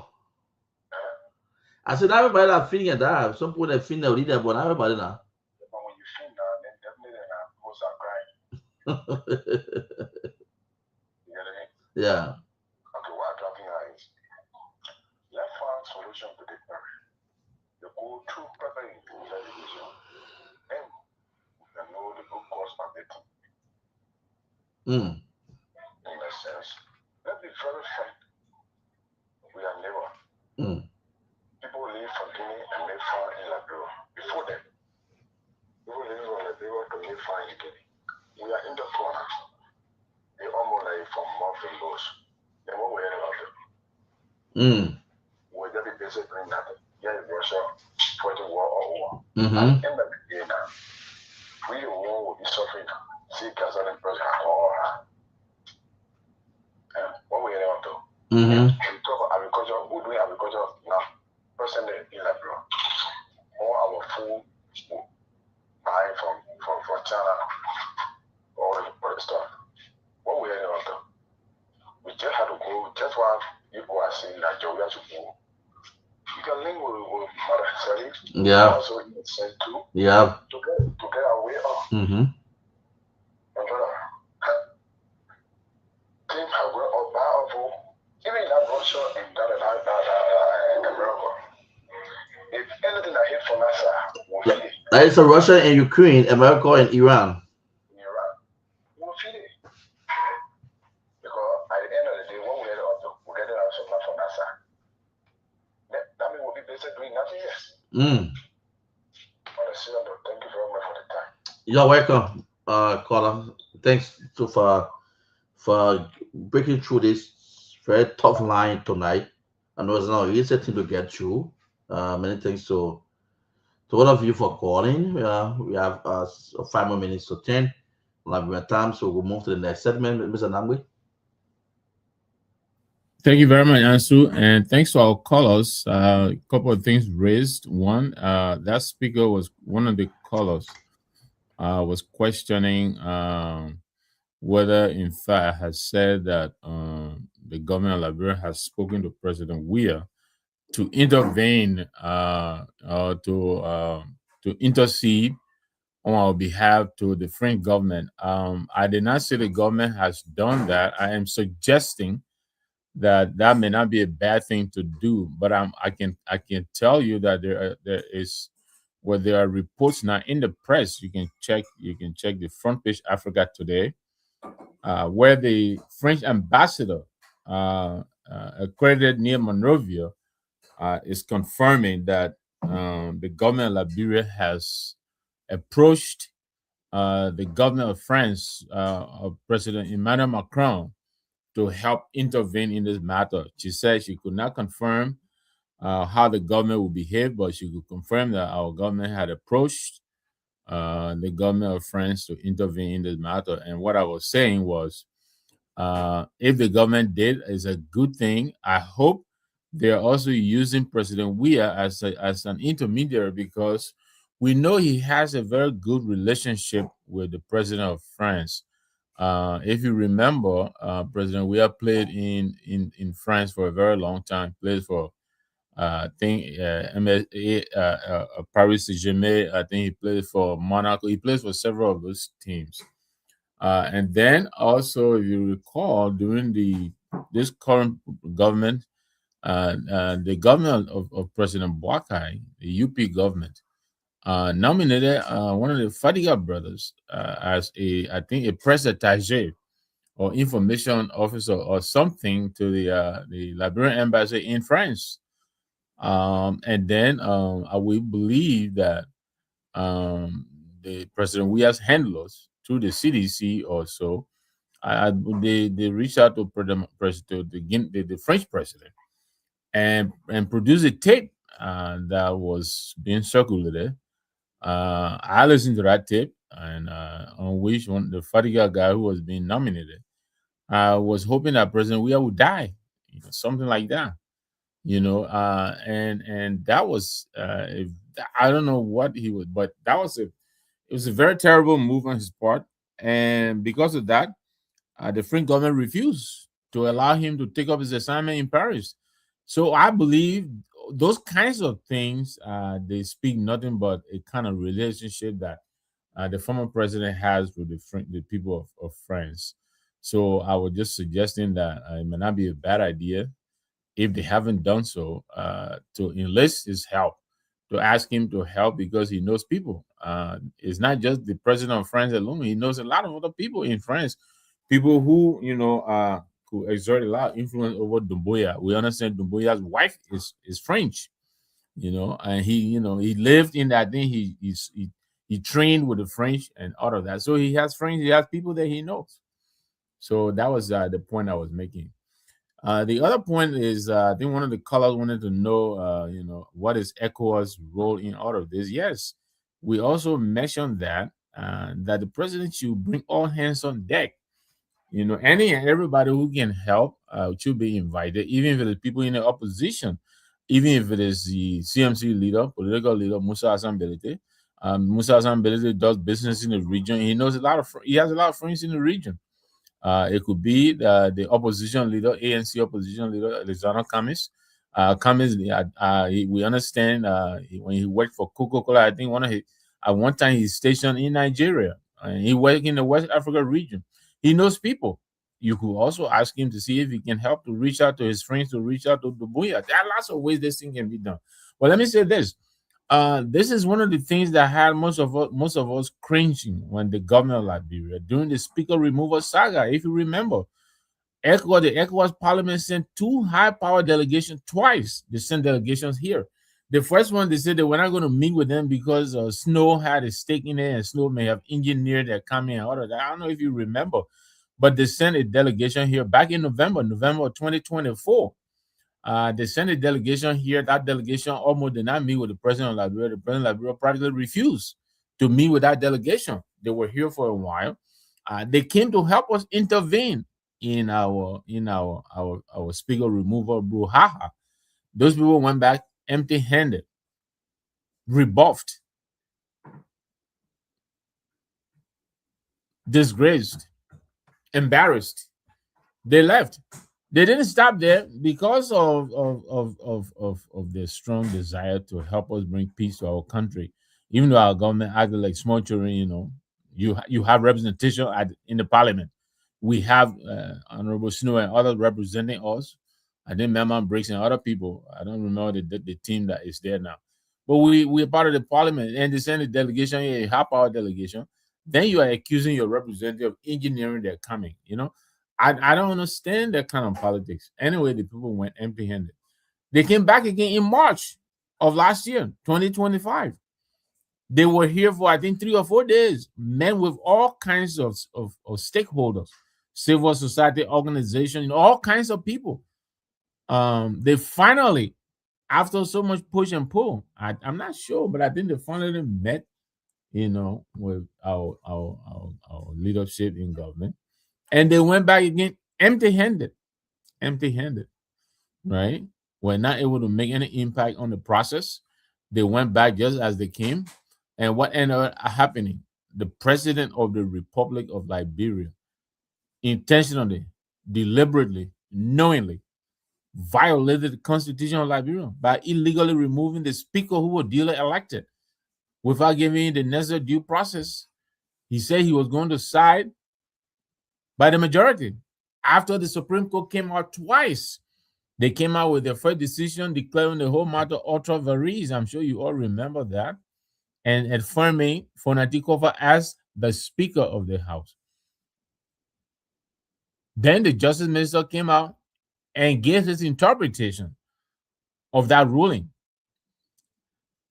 I said not everybody that feel can die. Some people that feel they'll lead that, but not everybody now. But when you feel that, then definitely people start crying. You get me? Yeah. Okay, what I'm talking about is let's find solution to this area. You go through proper investigation, then we can know the root cause of it. In a sense, let's be very frank. We are neighbor. People live from Guinea and live far in Liberia. Before them, people live from Liberia to live far in Guinea. We are in the corner. They almost like from Morphin Boss. Then what we hear about them? We'll just be busy doing nothing. Yeah, Russia, fighting war or war. At the end of the day now, we the war will be suffering. See, Gazarin person or her. What we hear about them? We talk about agriculture. Who do agriculture now? Person in Liberia. All our food buying from China, all the stuff. What we hear about them? We just had to go. Just what people are saying that we have to go. You can link with Mother Sally. Yeah. Also in the sense too. Yeah. To get our way off. My brother, things have gone up by over. Even that Russia and that America. If anything that hit from that side, we'll feel it. That is Russia and Ukraine, America and Iran. In Iran, we'll feel it. Because at the end of the day, when we get up, we'll get our supply from that side. That means we'll be busy doing nothing else. Thank you very much for the time. You're welcome, caller. Thanks for breaking through this very tough line tonight. I know it's not an easy thing to get through. Many thanks to all of you for calling. We have 5 more minutes to 10. Like time, so we'll move to the next segment, Mr. Nangwe. Thank you very much, Ansu, and thanks to our callers. A couple of things raised. One, that speaker was one of the callers was questioning whether, in fact, has said that the government of Liberia has spoken to President Weah to intervene or to intercede on our behalf to the French government. I did not say the government has done that. I am suggesting that may not be a bad thing to do, but I can tell you that there are reports now in the press. You can check the front page Africa Today, where the French ambassador accredited near Monrovia is confirming that the government of Liberia has approached the government of France, of President Emmanuel Macron, to help intervene in this matter. She said she could not confirm how the government will behave, but she could confirm that our government had approached the government of France to intervene in this matter. And what I was saying was, if the government did, is a good thing. I hope they are also using President Weah as an intermediary because we know he has a very good relationship with the president of France. If you remember, President Weah played in France for a very long time. Played for I think Paris Saint-Germain. I think he played for Monaco. He plays for several of those teams. And then also, if you recall, during this current government, the government of President Boakai, the UP government, nominated one of the Fadiga brothers as I think a press attaché or information officer or something to the Liberian embassy in France. And then we believe that the President Weah's handlers through the CDC or so, they reached out to the French president and produced a tape that was being circulated. I listened to that tape, and on which one the Fadiga guy who was being nominated was hoping that President Weah would die, something like that. And that was I don't know what he was, but it was a very terrible move on his part, and because of that, the French government refused to allow him to take up his assignment in Paris. So I believe those kinds of things they speak nothing but a kind of relationship that the former president has with the people of France. So I was just suggesting that it may not be a bad idea if they haven't done so, to enlist his help, to ask him to help because he knows people. It's not just the president of France alone; he knows a lot of other people in France, people who exert a lot of influence over Dumbuya. We understand Dumbuya's wife is French, and he lived in that thing. He trained with the French and all of that. So he has friends, he has people that he knows. So that was the point I was making. The other point is, I think one of the callers wanted to know, what is ECOWAS' role in all of this? Yes, we also mentioned that the president should bring all hands on deck. Any and everybody who can help should be invited, even if it is people in the opposition, even if it is the CMC leader, political leader Musa Hassan Belete. Musa Hassan Belete does business in the region. He has a lot of friends in the region. It could be the opposition leader, ANC opposition leader, Alexander Kamis. Kamis, we understand when he worked for Coca-Cola, I think at one time he's stationed in Nigeria, and he worked in the West Africa region. He knows people. You could also ask him to see if he can help to reach out to his friends, to reach out to Dubuya. There are lots of ways this thing can be done. But let me say this: this is one of the things that had most of us cringing when the government of Liberia during the speaker removal saga. If you remember, the ECOWAS Parliament sent two high-power delegations twice. They sent delegations here. The first one, they said they were not going to meet with them because Snow had a stake in it, and Snow may have engineered their coming and all of that. I don't know if you remember, but they sent a delegation here back in November of 2024. They sent a delegation here. That delegation almost did not meet with the president of Liberia. The president of Liberia practically refused to meet with that delegation. They were here for a while. They came to help us intervene in our speaker removal brouhaha. Those people went back empty-handed, rebuffed, disgraced, embarrassed. They left. They didn't stop there because of their strong desire to help us bring peace to our country. Even though our government acted like small children, you have representation in the parliament. We have Honorable Snow and others representing us. I think Memman Briggs and other people. I don't remember the team that is there now. But we're part of the parliament, and they send a delegation here, a half-hour delegation. Then you are accusing your representative of engineering their coming. I don't understand that kind of politics. Anyway, the people went empty-handed. They came back again in March of last year, 2025. They were here for, I think, 3 or 4 days, met with all kinds of stakeholders, civil society organizations, all kinds of people. They finally, after so much push and pull, I'm not sure, but I think they finally met, with our leadership in government. And they went back again empty-handed, right? were not able to make any impact on the process. They went back just as they came. And what ended up happening? The president of the Republic of Liberia intentionally, deliberately, knowingly violated the Constitution of Liberia by illegally removing the speaker who was duly elected without giving the necessary due process. He said he was going to side by the majority. After the Supreme Court came out twice, they came out with their first decision declaring the whole matter ultra vires. I'm sure you all remember that. And affirming Fonatikova as the Speaker of the House. Then the Justice Minister came out and gave his interpretation of that ruling.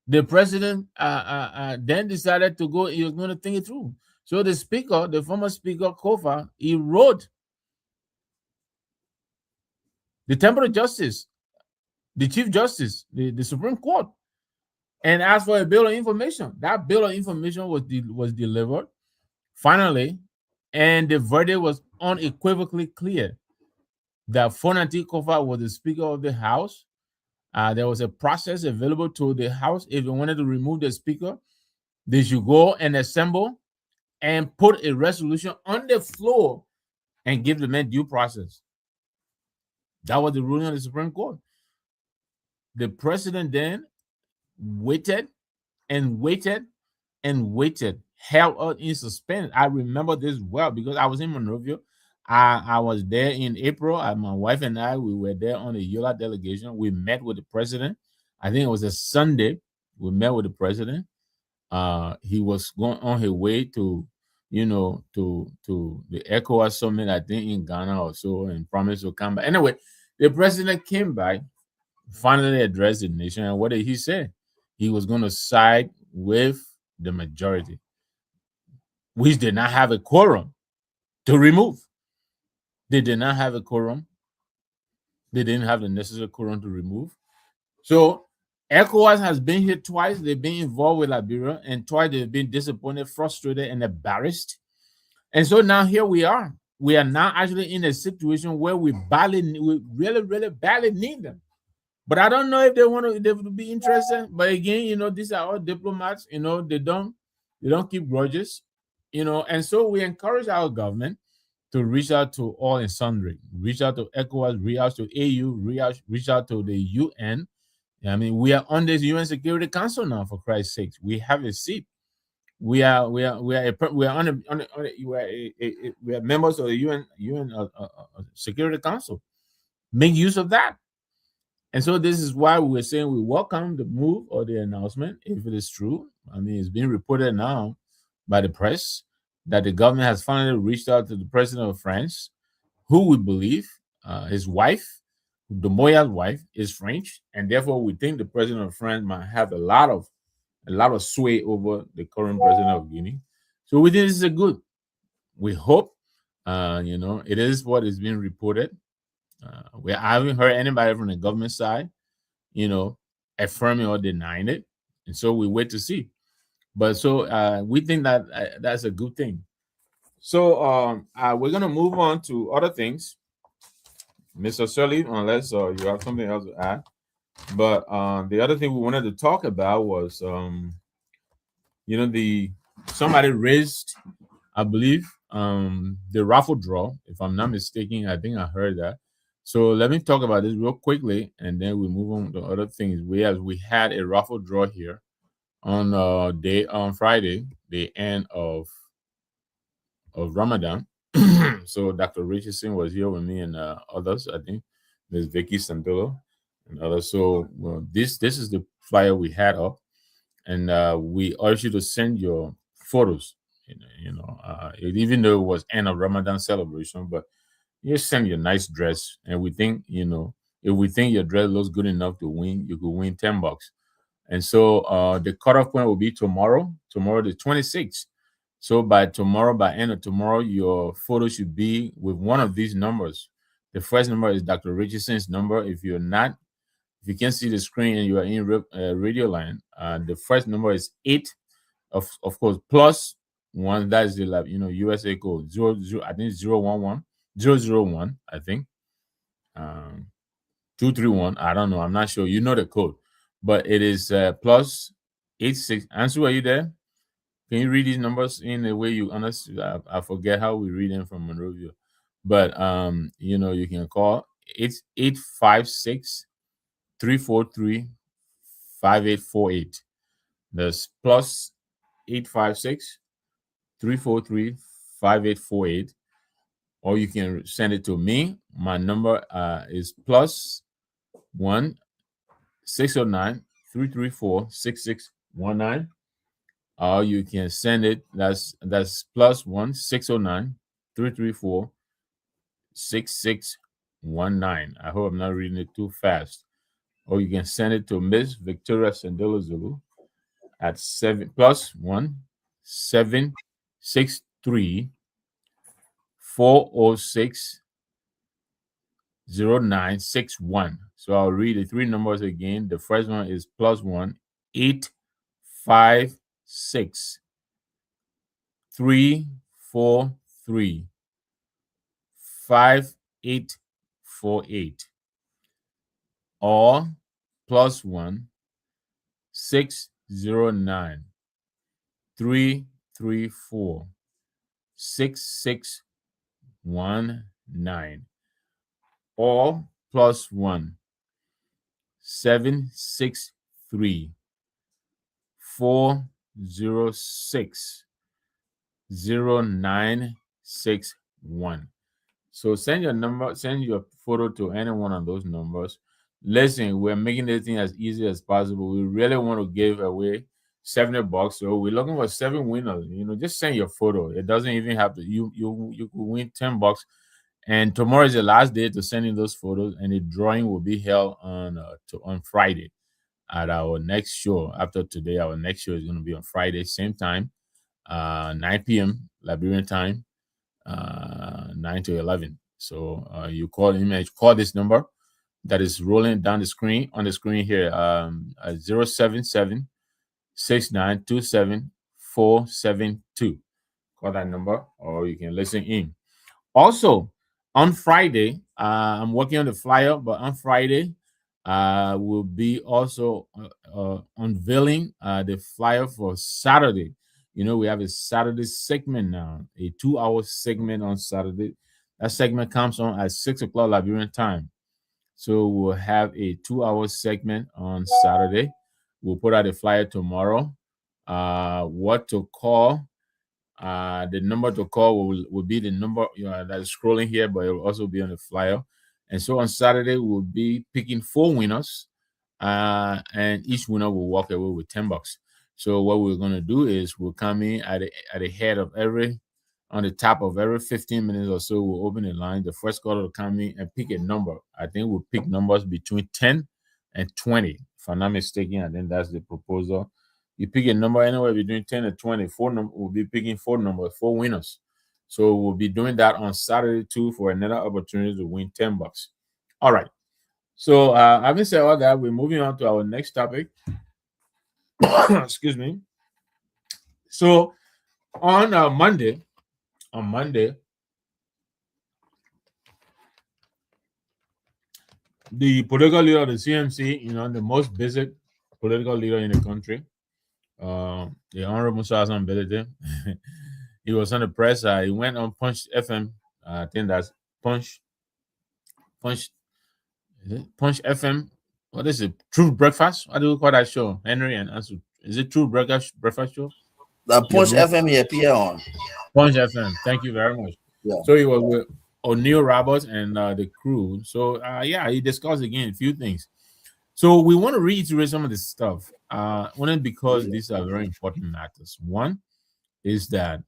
The president then decided to go, he was going to think it through. So the speaker, the former speaker, Kofa, he wrote the temporary justice, the chief justice, the Supreme Court, and asked for a bill of information. That bill of information was delivered finally, and the verdict was unequivocally clear that Fonati Kofa was the Speaker of the House. There was a process available to the House. If they wanted to remove the Speaker, they should go and assemble and put a resolution on the floor and give the man due process. That was the ruling of the Supreme Court. The president then waited and waited and waited, held out in suspense. I remember this well because I was in Monrovia. I was there in April. My wife and I, we were there on a Yola delegation. We met with the president. I think it was a Sunday. We met with the president. He was going on his way to, to the ECOWAS summit, I think in Ghana or so, and promised to come back. Anyway, the president came back, finally addressed the nation, and what did he say? He was going to side with the majority, which did not have a quorum to remove. They did not have a quorum. They didn't have the necessary quorum to remove. So ECOWAS has been here twice. They've been involved with Liberia, and twice they've been disappointed, frustrated, and embarrassed. And so now here we are. We are now actually in a situation where we really, really badly need them. But I don't know if they would be interested. But again, these are all diplomats. They don't keep grudges. And so we encourage our government to reach out to all and sundry, reach out to ECOWAS, reach out to AU, reach out to the UN. I mean, we are on this UN Security Council now. For Christ's sake, we have a seat. We are members of the UN Security Council. Make use of that. And so this is why we were saying we welcome the move or the announcement, if it is true. I mean, it's being reported now by the press that the government has finally reached out to the president of France, who we believe his wife, the Moya's wife, is French, and therefore we think the president of France might have a lot of sway over the current president of Guinea. So we think this is a good. We hope, it is what is being reported. I haven't heard anybody from the government side, affirming or denying it, and so we wait to see. But so we think that that's a good thing. So we're gonna move on to other things, Mr. Shirley, unless you have something else to add. But the other thing we wanted to talk about was, somebody raised, I believe, the raffle draw. If I'm not mistaken, I think I heard that. So let me talk about this real quickly, and then we move on to other things. We had a raffle draw here on Friday, the end of Ramadan. So Dr. Richardson was here with me and others, I think, Ms. Vicky Sandillo and others. So this is the flyer we had up, and we urge you to send your photos. Even though it was end of Ramadan celebration, but you send your nice dress, and we think, if we think your dress looks good enough to win, you could win $10. And so the cutoff point will be tomorrow the 26th. So by end of tomorrow, your photo should be with one of these numbers. The first number is Dr. Richardson's number. If you can't see the screen and you are in radio line, the first number is 8, of course, plus 1. That is the USA code 00. I think 011 001. I think. 231. I don't know. I'm not sure. You know the code, but it is plus 86. Answer, are you there? Can you read these numbers in a way you understand? I forget how we read them from Monrovia, but you can call. It's 856 343 5848. There's plus 856 343 5848, or you can send it to me. My number is plus 1 609 334 6619, or you can send it. That's plus 1 609 334 6619. I hope I'm not reading it too fast. Or you can send it to Miss Victoria Sandela Zulu at 7+1 763 406 0961. So I'll read the three numbers again. The first one is plus 1 856 343 5848, or plus 1 609 334 6619, or plus 1 763 406 0961. So send your photo to any one of those numbers. Listen, we're making this thing as easy as possible. We really want to give away $70. So we're looking for 7 winners. Just send your photo. It doesn't even have to. You could win $10. And tomorrow is the last day to send in those photos, and the drawing will be held on Friday at our next show. After today, our next show is going to be on Friday, same time, 9 p.m. Liberian time, 9 to 11. So you call this number that is rolling down the screen on the screen here, 077 6927 472. Call that number, or you can listen in. Also, on Friday, I'm working on the flyer, but on Friday, we'll be also unveiling the flyer for Saturday. We have a Saturday segment now, a 2-hour segment on Saturday. That segment comes on at 6 o'clock Liberian time. So we'll have a 2-hour segment on Saturday. We'll put out a flyer tomorrow. What to call? The number to call will be the number that is scrolling here, but it will also be on the flyer. And so on Saturday, we'll be picking 4 winners, and each winner will walk away with $10. So what we're going to do is we'll come in at the head of on the top of every 15 minutes or so. We'll open the line. The first caller will come in and pick a number. I think we'll pick numbers between 10 and 20, if I'm not mistaken. I think that's the proposal. You pick a number anywhere between 10 and 20. We'll be picking 4 numbers, 4 winners. So we'll be doing that on Saturday too for another opportunity to win $10. All right. So having said all that, we're moving on to our next topic. Excuse me. So on Monday, the political leader of the CMC, the most basic political leader in the country, the Honorable Musa Hassan Belete, he was on the press. He went on Punch FM. I think that's Punch FM. What is it? True Breakfast? What do we call that show? Henry and Ansu. Is it True Breakfast show? The Punch FM he appear on. Punch FM. Thank you very much. Yeah. So he was with O'Neill Roberts and the crew. So he discussed again a few things. So we want to reiterate some of this stuff. Only because these are very important matters. One is that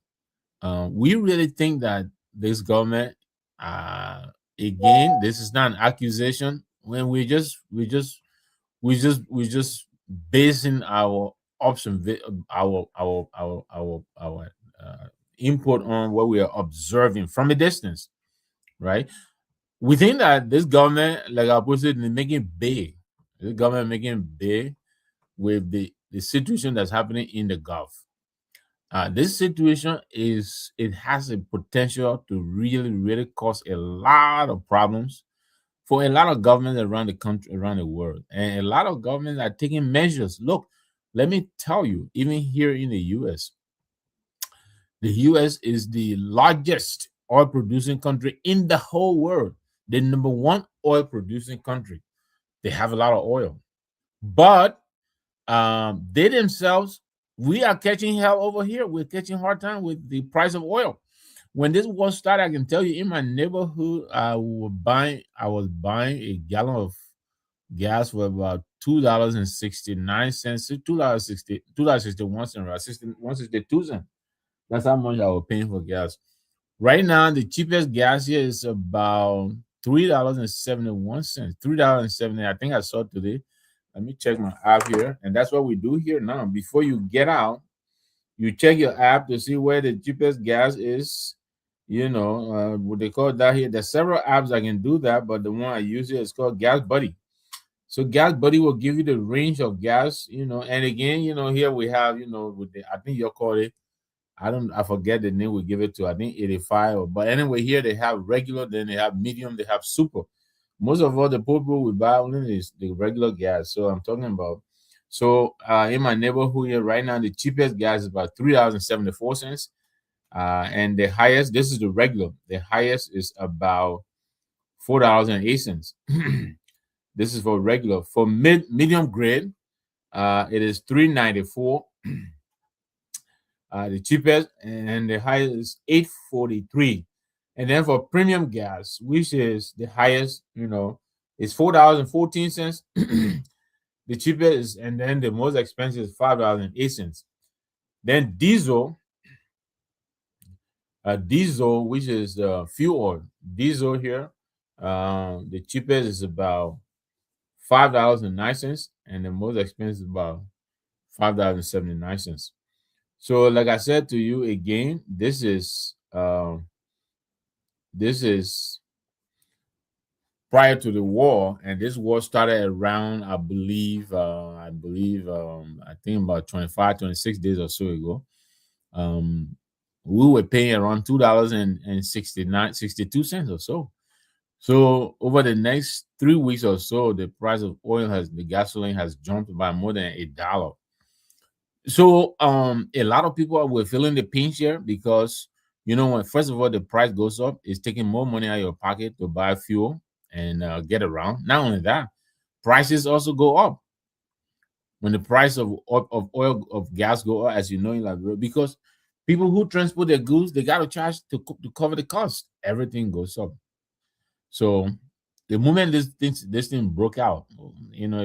we really think that this government, again, this is not an accusation. When we just basing our our input on what we are observing from a distance, right? We think that this government, like I put it, is making big. This government making big with the situation that's happening in the Gulf. This situation has a potential to really, really cause a lot of problems for a lot of governments around the country, around the world, and a lot of governments are taking measures. Look, let me tell you, even here in the US is the largest oil producing country in the whole world, the number one oil producing country. They have a lot of oil, but they themselves, we are catching hell over here. We're catching hard time with the price of oil. When this war started, I can tell you in my neighborhood, I was buying a gallon of gas for about $2.69, $2.60, $2.61, right? 162 cents. That's how much I was paying for gas. Right now, the cheapest gas here is about $3.71. $3.70. I think I saw it today. Let me check my app here. And that's what we do here now. Before you get out, you check your app to see where the cheapest gas is. What they call that here. There's several apps I can do that, but the one I use here is called Gas Buddy. So Gas Buddy will give you the range of gas, and again, here we have, with the, I think you call it, I forget the name we give it to. I think 85. But anyway, here they have regular, then they have medium, they have super. Most of all the people we buy only is the regular gas. So I'm talking about. So in my neighborhood here right now, the cheapest gas is about $3.74. And the highest, this is the regular. The highest is about $4.08. This is for regular. For medium grade, it is $3.94. The cheapest, and the highest is $8.43. And then for premium gas, which is the highest, is $4.14. The cheapest, and then the most expensive is $5.08. Then diesel, which is fuel oil, diesel here, the cheapest is about $5.09, and the most expensive is about $5.79. So, like I said to you again, this is prior to the war, and this war started around, I think about 25, 26 days or so ago. We were paying around $2.62 or so. So over the next 3 weeks or so, the price of the gasoline has jumped by more than $1. So a lot of people were feeling the pinch here because when first of all the price goes up, it's taking more money out of your pocket to buy fuel and get around. Not only that, prices also go up when the price of oil of gas go up, as you know in Liberia, because people who transport their goods, they got to charge to cover the cost. Everything goes up. So the moment this thing broke out,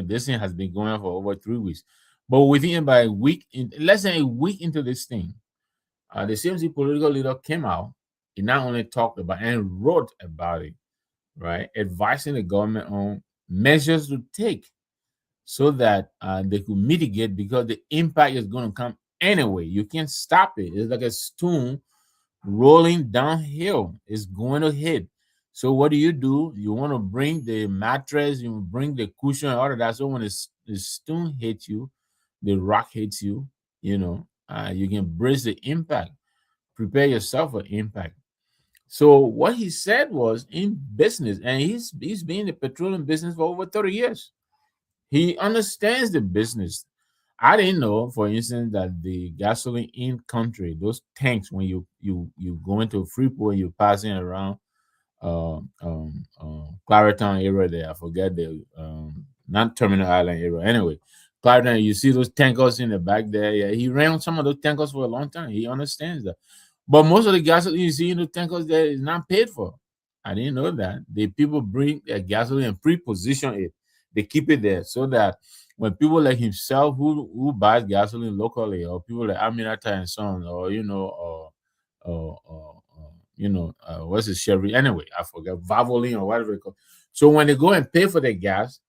this thing has been going on for over 3 weeks. But within about a week, less than a week into this thing, the CMC political leader came out. He not only talked about and wrote about it, right, advising the government on measures to take so that they could mitigate, because the impact is going to come anyway. You can't stop it. It's like a stone rolling downhill. It's going to hit. So what do? You want to bring the mattress, you bring the cushion, all of that. So when the stone hits you, the rock hits you, you can brace the impact. Prepare yourself for impact. So what he said was, in business, and he's been in the petroleum business for over 30 years. He understands the business. I didn't know, for instance, that the gasoline in country, those tanks, when you go into Freeport and you're passing around Clarendon area there, I forget the not Terminal Island area. Anyway, Clarendon, you see those tankers in the back there. Yeah, he ran some of those tankers for a long time. He understands that. But most of the gasoline you see in the tankers there is not paid for. I didn't know that. The people bring their gasoline and pre-position it. They keep it there so that when people like himself who buys gasoline locally, or people like Aminata and Sons, or what's his Chevy? Anyway, I forget, Valvoline or whatever it called. So when they go and pay for the gas,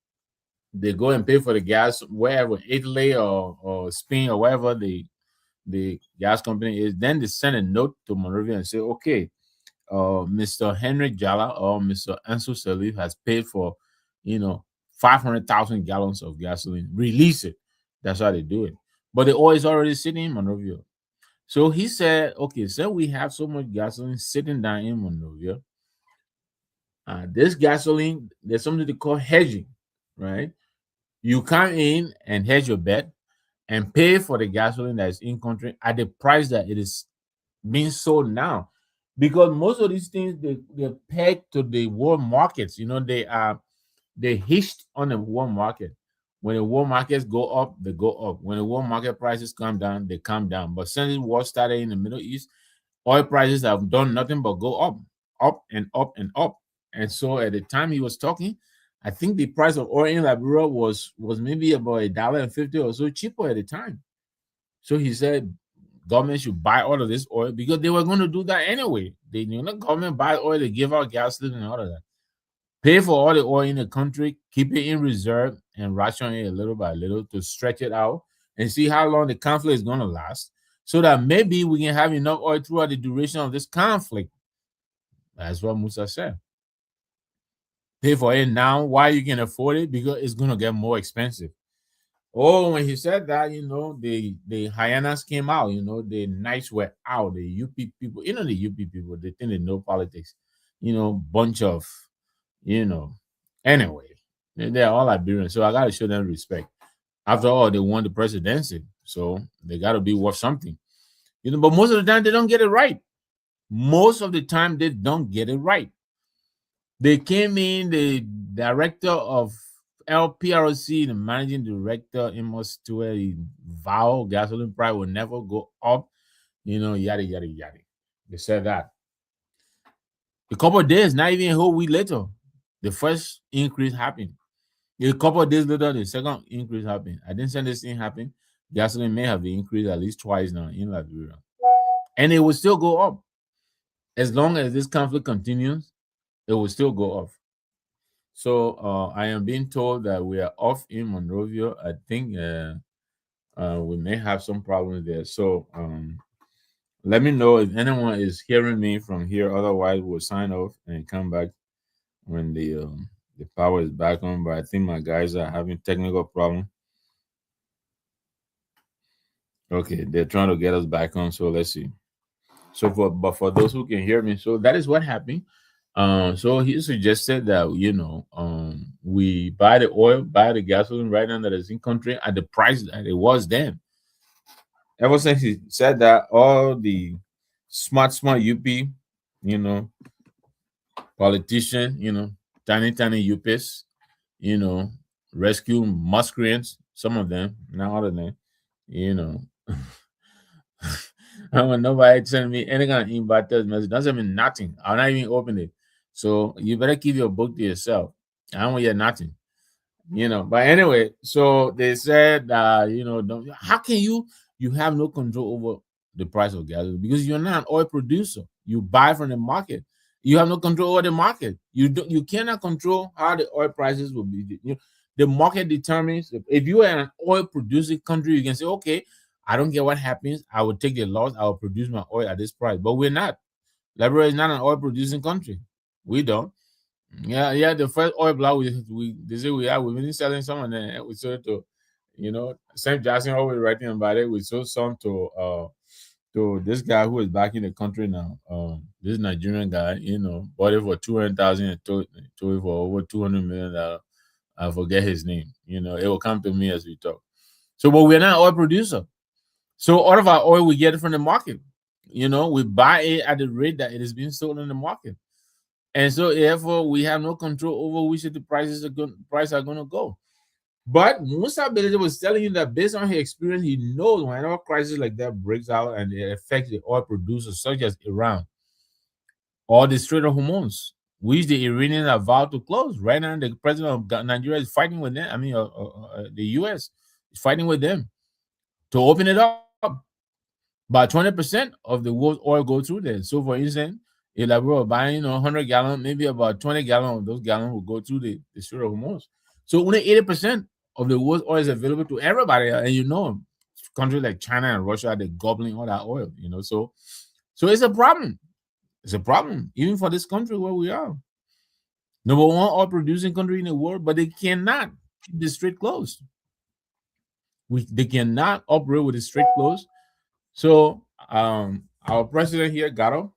they go and pay for the gas wherever, Italy or Spain or wherever the gas company is. Then they send a note to Monrovia and say, okay, Mr. Henry Jala or Mr. Ansel Salif has paid for, 500,000 gallons of gasoline. Release it. That's how they do it. But the oil is already sitting in Monrovia. So he said, okay, so we have so much gasoline sitting down in Monrovia. This gasoline, there's something they call hedging, right? You come in and hedge your bet and pay for the gasoline that is in country at the price that it is being sold now. Because most of these things they're pegged to the world markets. They hitched on the world market. When the world markets go up, they go up. When the world market prices come down, they come down. But since the war started in the Middle East, oil prices have done nothing but go up, up and up and up. And so at the time he was talking, I think the price of oil in Liberia was maybe about $1.50 or so cheaper at the time. So he said government should buy all of this oil because they were going to do that anyway. Government buy oil, they give out gasoline and all of that. Pay for all the oil in the country, keep it in reserve, and ration it a little by little to stretch it out and see how long the conflict is going to last, so that maybe we can have enough oil throughout the duration of this conflict. That's what Musa said. Pay for it now while you can afford it because it's going to get more expensive. Oh, when he said that, the hyenas came out, the knights were out, the UP people, the UP people, they think they know politics, bunch of, you know, anyway, they're all Liberians. So I got to show them respect. After all, they won the presidency. So they got to be worth something, but most of the time they don't get it right. Most of the time they don't get it right. They came in, the director of LPROC, the managing director, Amos Stewart, he vowed gasoline price will never go up, yada, yada, yada. They said that. A couple of days, not even a whole week later, the first increase happened. A couple of days later, the second increase happened. I didn't say this thing happened. Gasoline may have increased at least twice now in Liberia. And it will still go up. As long as this conflict continues, it will still go up. So I am being told that we are off in Monrovia. I think we may have some problems there. So let me know if anyone is hearing me from here. Otherwise, we'll sign off and come back when the power is back on. But I think my guys are having technical problem. Okay, they're trying to get us back on. So let's see. So for those who can hear me, so that is what happened. So he suggested that we buy the oil, buy the gasoline right now that is in country at the price that it was then. Ever since he said that, all the smart UP, politician, tiny UPs, rescue muscreants, some of them, not all of them, I don't want nobody sending me any kind of invite message. Doesn't mean nothing. I'll not even open it. So you better keep your book to yourself. I don't want to hear nothing. But anyway, so they said how can you have no control over the price of gas because you're not an oil producer. You buy from the market. You have no control over the market. You cannot control how the oil prices will be. The market determines. If you are an oil producing country, you can say, okay, I don't care what happens. I will take the loss. I will produce my oil at this price. But we're not. Liberia is not an oil producing country. We don't. Yeah. The first oil block they say we've been selling some and then we sold to, St. Jackson always writing about it. We sold some to this guy who is back in the country now. This Nigerian guy, bought it for 200,000 and told it for over $200 million. I forget his name. It will come to me as we talk. So, but we're not an oil producer. So all of our oil we get it from the market. We buy it at the rate that it is being sold in the market. And so therefore we have no control over which the prices are going to go. But Musa Belede was telling you that based on his experience, he knows whenever a crisis like that breaks out and it affects the oil producers such as Iran or the Strait of Hormuz, which the Iranians are vowed to close. Right now, the president of Nigeria is fighting with them. I mean, the U.S. is fighting with them to open it up. About 20% of the world's oil goes through there. So, for instance, if like we were buying 100 gallons, maybe about 20 gallons of those gallons will go through the Strait of Hormuz. So, only 80% of the world's oil is available to everybody. And countries like China and Russia, they're gobbling all that oil, So it's a problem. It's a problem, even for this country where we are. Number one oil producing country in the world, but they cannot keep the strait closed. They cannot operate with the strait closed. So our president here, Gato,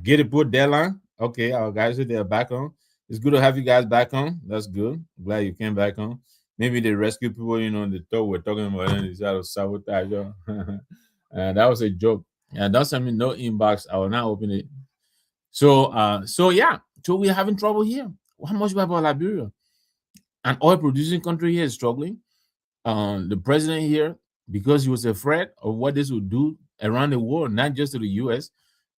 get a put deadline. Okay, our guys are there back on. It's good to have you guys back on. That's good. Glad you came back on. Maybe they rescue people, they thought we're talking about it and they tried to sabotage. And that was a joke. And don't send me no inbox. I will not open it. So yeah. So we're having trouble here. How much about Liberia? An oil producing country here is struggling. The president here, because he was afraid of what this would do around the world, not just to the US,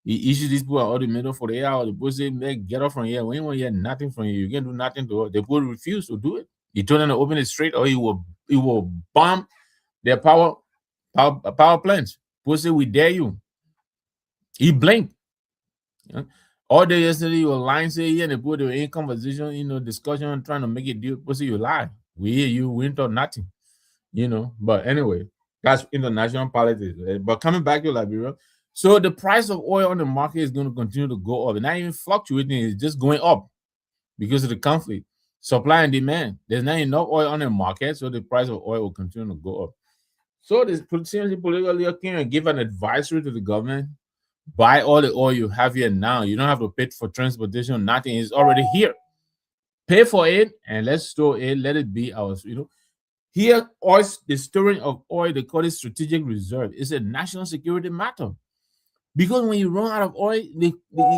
he issued these people an ultimatum for the hour. The people say, "Man, get off from here. We ain't want to hear nothing from you. You can't do nothing to us." The people refused to do it. He told them to open it straight, or he will bomb their power plants. People say, "We dare you." He blinked. You know? All day yesterday, you were lying, say, yeah, and they put in conversation, discussion, trying to make it deal. People say you lie. We hear you, we ain't talk nothing. But anyway, that's international politics. But coming back to Liberia, so the price of oil on the market is going to continue to go up. And not even fluctuating, it's just going up because of the conflict. Supply and demand. There's not enough oil on the market, so the price of oil will continue to go up. So this political leader came and give an advisory to the government. Buy all the oil you have here now. You don't have to pay for transportation, nothing. It's already here. Pay for it and let's store it. Let it be ours. Here, oil, the storing of oil, they call it strategic reserve. It's a national security matter. Because when you run out of oil, the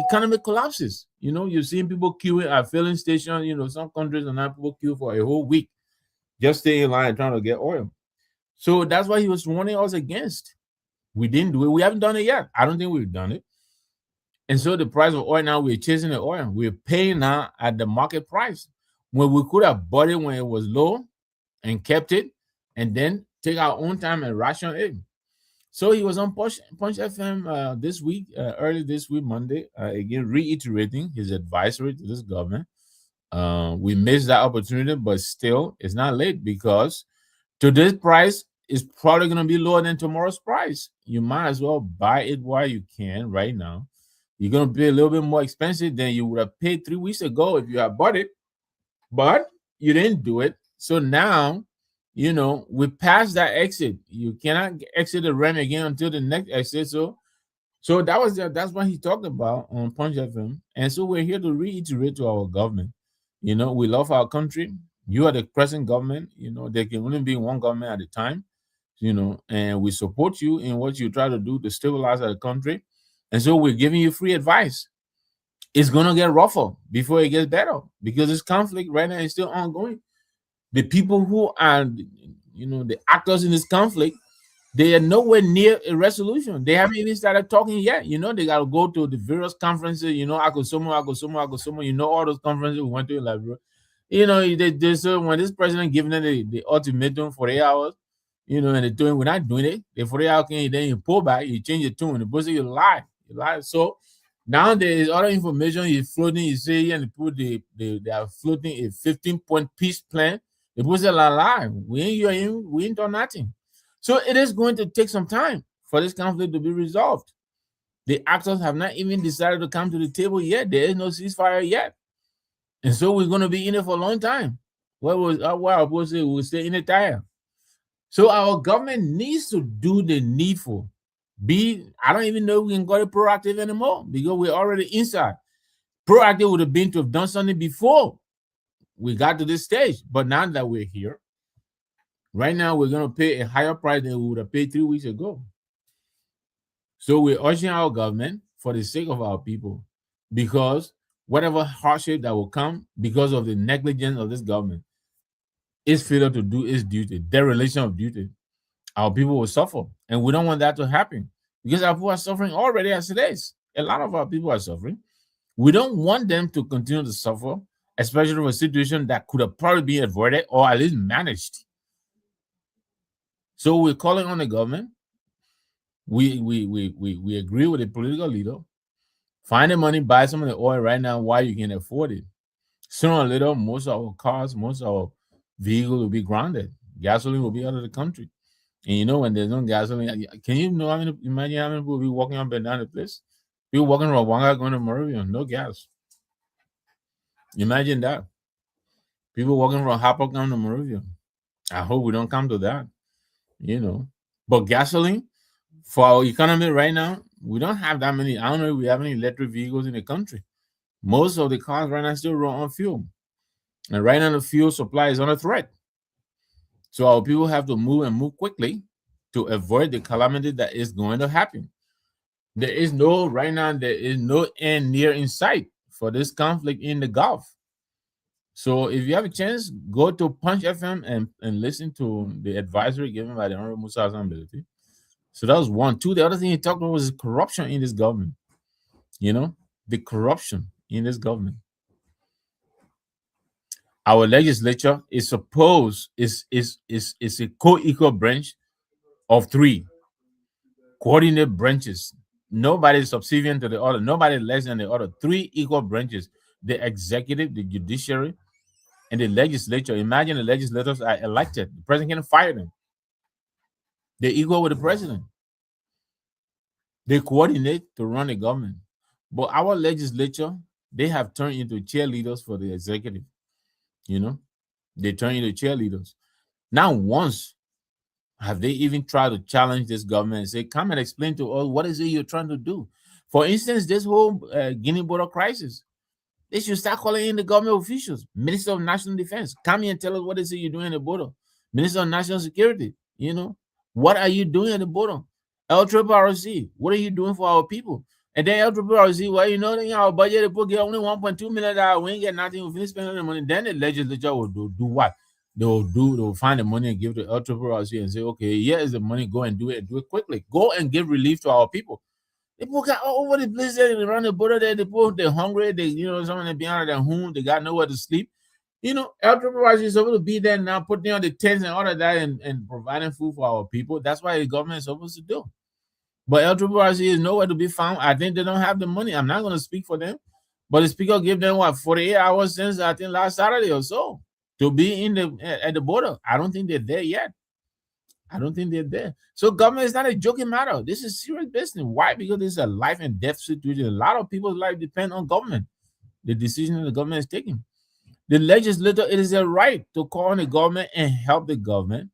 economy collapses. You're seeing people queuing at filling stations. Some countries are not people queue for a whole week. Just stay in line trying to get oil. So that's why he was warning us against. We didn't do it. We haven't done it yet. I don't think we've done it. And so the price of oil now, we're chasing the oil. We're paying now at the market price. When we could have bought it when it was low and kept it, and then take our own time and ration it. So he was on Punch FM this week, early this week, Monday, again, reiterating his advisory to this government. We missed that opportunity, but still, it's not late because today's price is probably going to be lower than tomorrow's price. You might as well buy it while you can right now. You're going to be a little bit more expensive than you would have paid 3 weeks ago if you had bought it, but you didn't do it. So now, we passed that exit. You cannot exit the REM again until the next exit. So that's what he talked about on Punch FM. And so we're here to reiterate to our government. We love our country. You are the present government. There can only be one government at a time. And we support you in what you try to do to stabilize our country. And so we're giving you free advice. It's going to get rougher before it gets better because this conflict right now is still ongoing. The people who are, the actors in this conflict, they are nowhere near a resolution. They haven't even started talking yet. They got to go to the various conferences, Akosomo, all those conferences we went to in Liberia. When this president giving them the ultimatum for 8 hours, and they're doing, we're not doing it. The 40 hours, then you pull back, you change your tune, the person you lie. So now there is other information he's floating. He say, and they are floating a 15-point peace plan. The person lie. We ain't done nothing. So it is going to take some time for this conflict to be resolved. The actors have not even decided to come to the table yet. There is no ceasefire yet. And so we're going to be in it for a long time. We'll stay in the tire. So our government needs to do the needful. I don't even know if we can call it proactive anymore because we're already inside. Proactive would have been to have done something before we got to this stage. But now that we're here, right now we're going to pay a higher price than we would have paid 3 weeks ago. So we're urging our government for the sake of our people, because whatever hardship that will come because of the negligence of this government, its failure to do its duty, dereliction of duty, our people will suffer. And we don't want that to happen because our people are suffering already as it is. A lot of our people are suffering. We don't want them to continue to suffer, especially for a situation that could have probably been avoided or at least managed. So we're calling on the government. We agree with the political leader. Find the money, buy some of the oil right now while you can afford it. Sooner or later, most of our cars, most of our vehicles will be grounded. Gasoline will be out of the country. And when there's no gasoline, can you imagine how many people will be walking up and down the place? People walking from Wanga going to Moravian, no gas. Imagine that. People walking from Hapok down to Moravian. I hope we don't come to that. But gasoline, for our economy right now, we don't have that many. I don't know if we have any electric vehicles in the country. Most of the cars right now still run on fuel. And right now the fuel supply is under threat. So our people have to move and move quickly to avoid the calamity that is going to happen. There is no right now, there is no end near in sight for this conflict in the Gulf. So if you have a chance, go to Punch FM and listen to the advisory given by the Honorable Musa Ability. So that was one. Two, the other thing he talked about was corruption in this government. You know, the corruption in this government. Our legislature is supposed is a co-equal branch of three coordinate branches. Nobody is subservient to the other. Nobody less than the other. Three equal branches: the executive, the judiciary, and the legislature. Imagine the legislators are elected. The president can fire them. They're equal with the president. They coordinate to run the government. But our legislature, they have turned into cheerleaders for the executive. You know, they turn into cheerleaders. Now, once have they even tried to challenge this government and say, come and explain to us what is it you're trying to do? For instance, this whole Guinea border crisis, they should start calling in the government officials. Minister of National Defense, come here and tell us what is it you're doing at the border. Minister of National Security, what are you doing at the border? LRRC, what are you doing for our people? And then LRRC, well, our budget report get only $1.2 million. We ain't get nothing. We finish spending the money. Then the legislature will do what? They'll find the money and give to LRRC and say, okay, here is the money. Go and do it quickly. Go and give relief to our people. People got all over the place there around the border there. They're hungry. Some of them behind their home. They got nowhere to sleep. LRRC is supposed to be there now, putting on the tents and all of that and providing food for our people. That's why the government is supposed to do. But LRRC is nowhere to be found. I think they don't have the money. I'm not going to speak for them. But the speaker gave them, 48 hours since, I think, last Saturday or so to be at the border. I don't think they're there yet. I don't think they're there. So government is not a joking matter. This is serious business. Why? Because this is a life and death situation. A lot of people's life depend on government, the decision the government is taking. The legislature, it is their right to call on the government and help the government,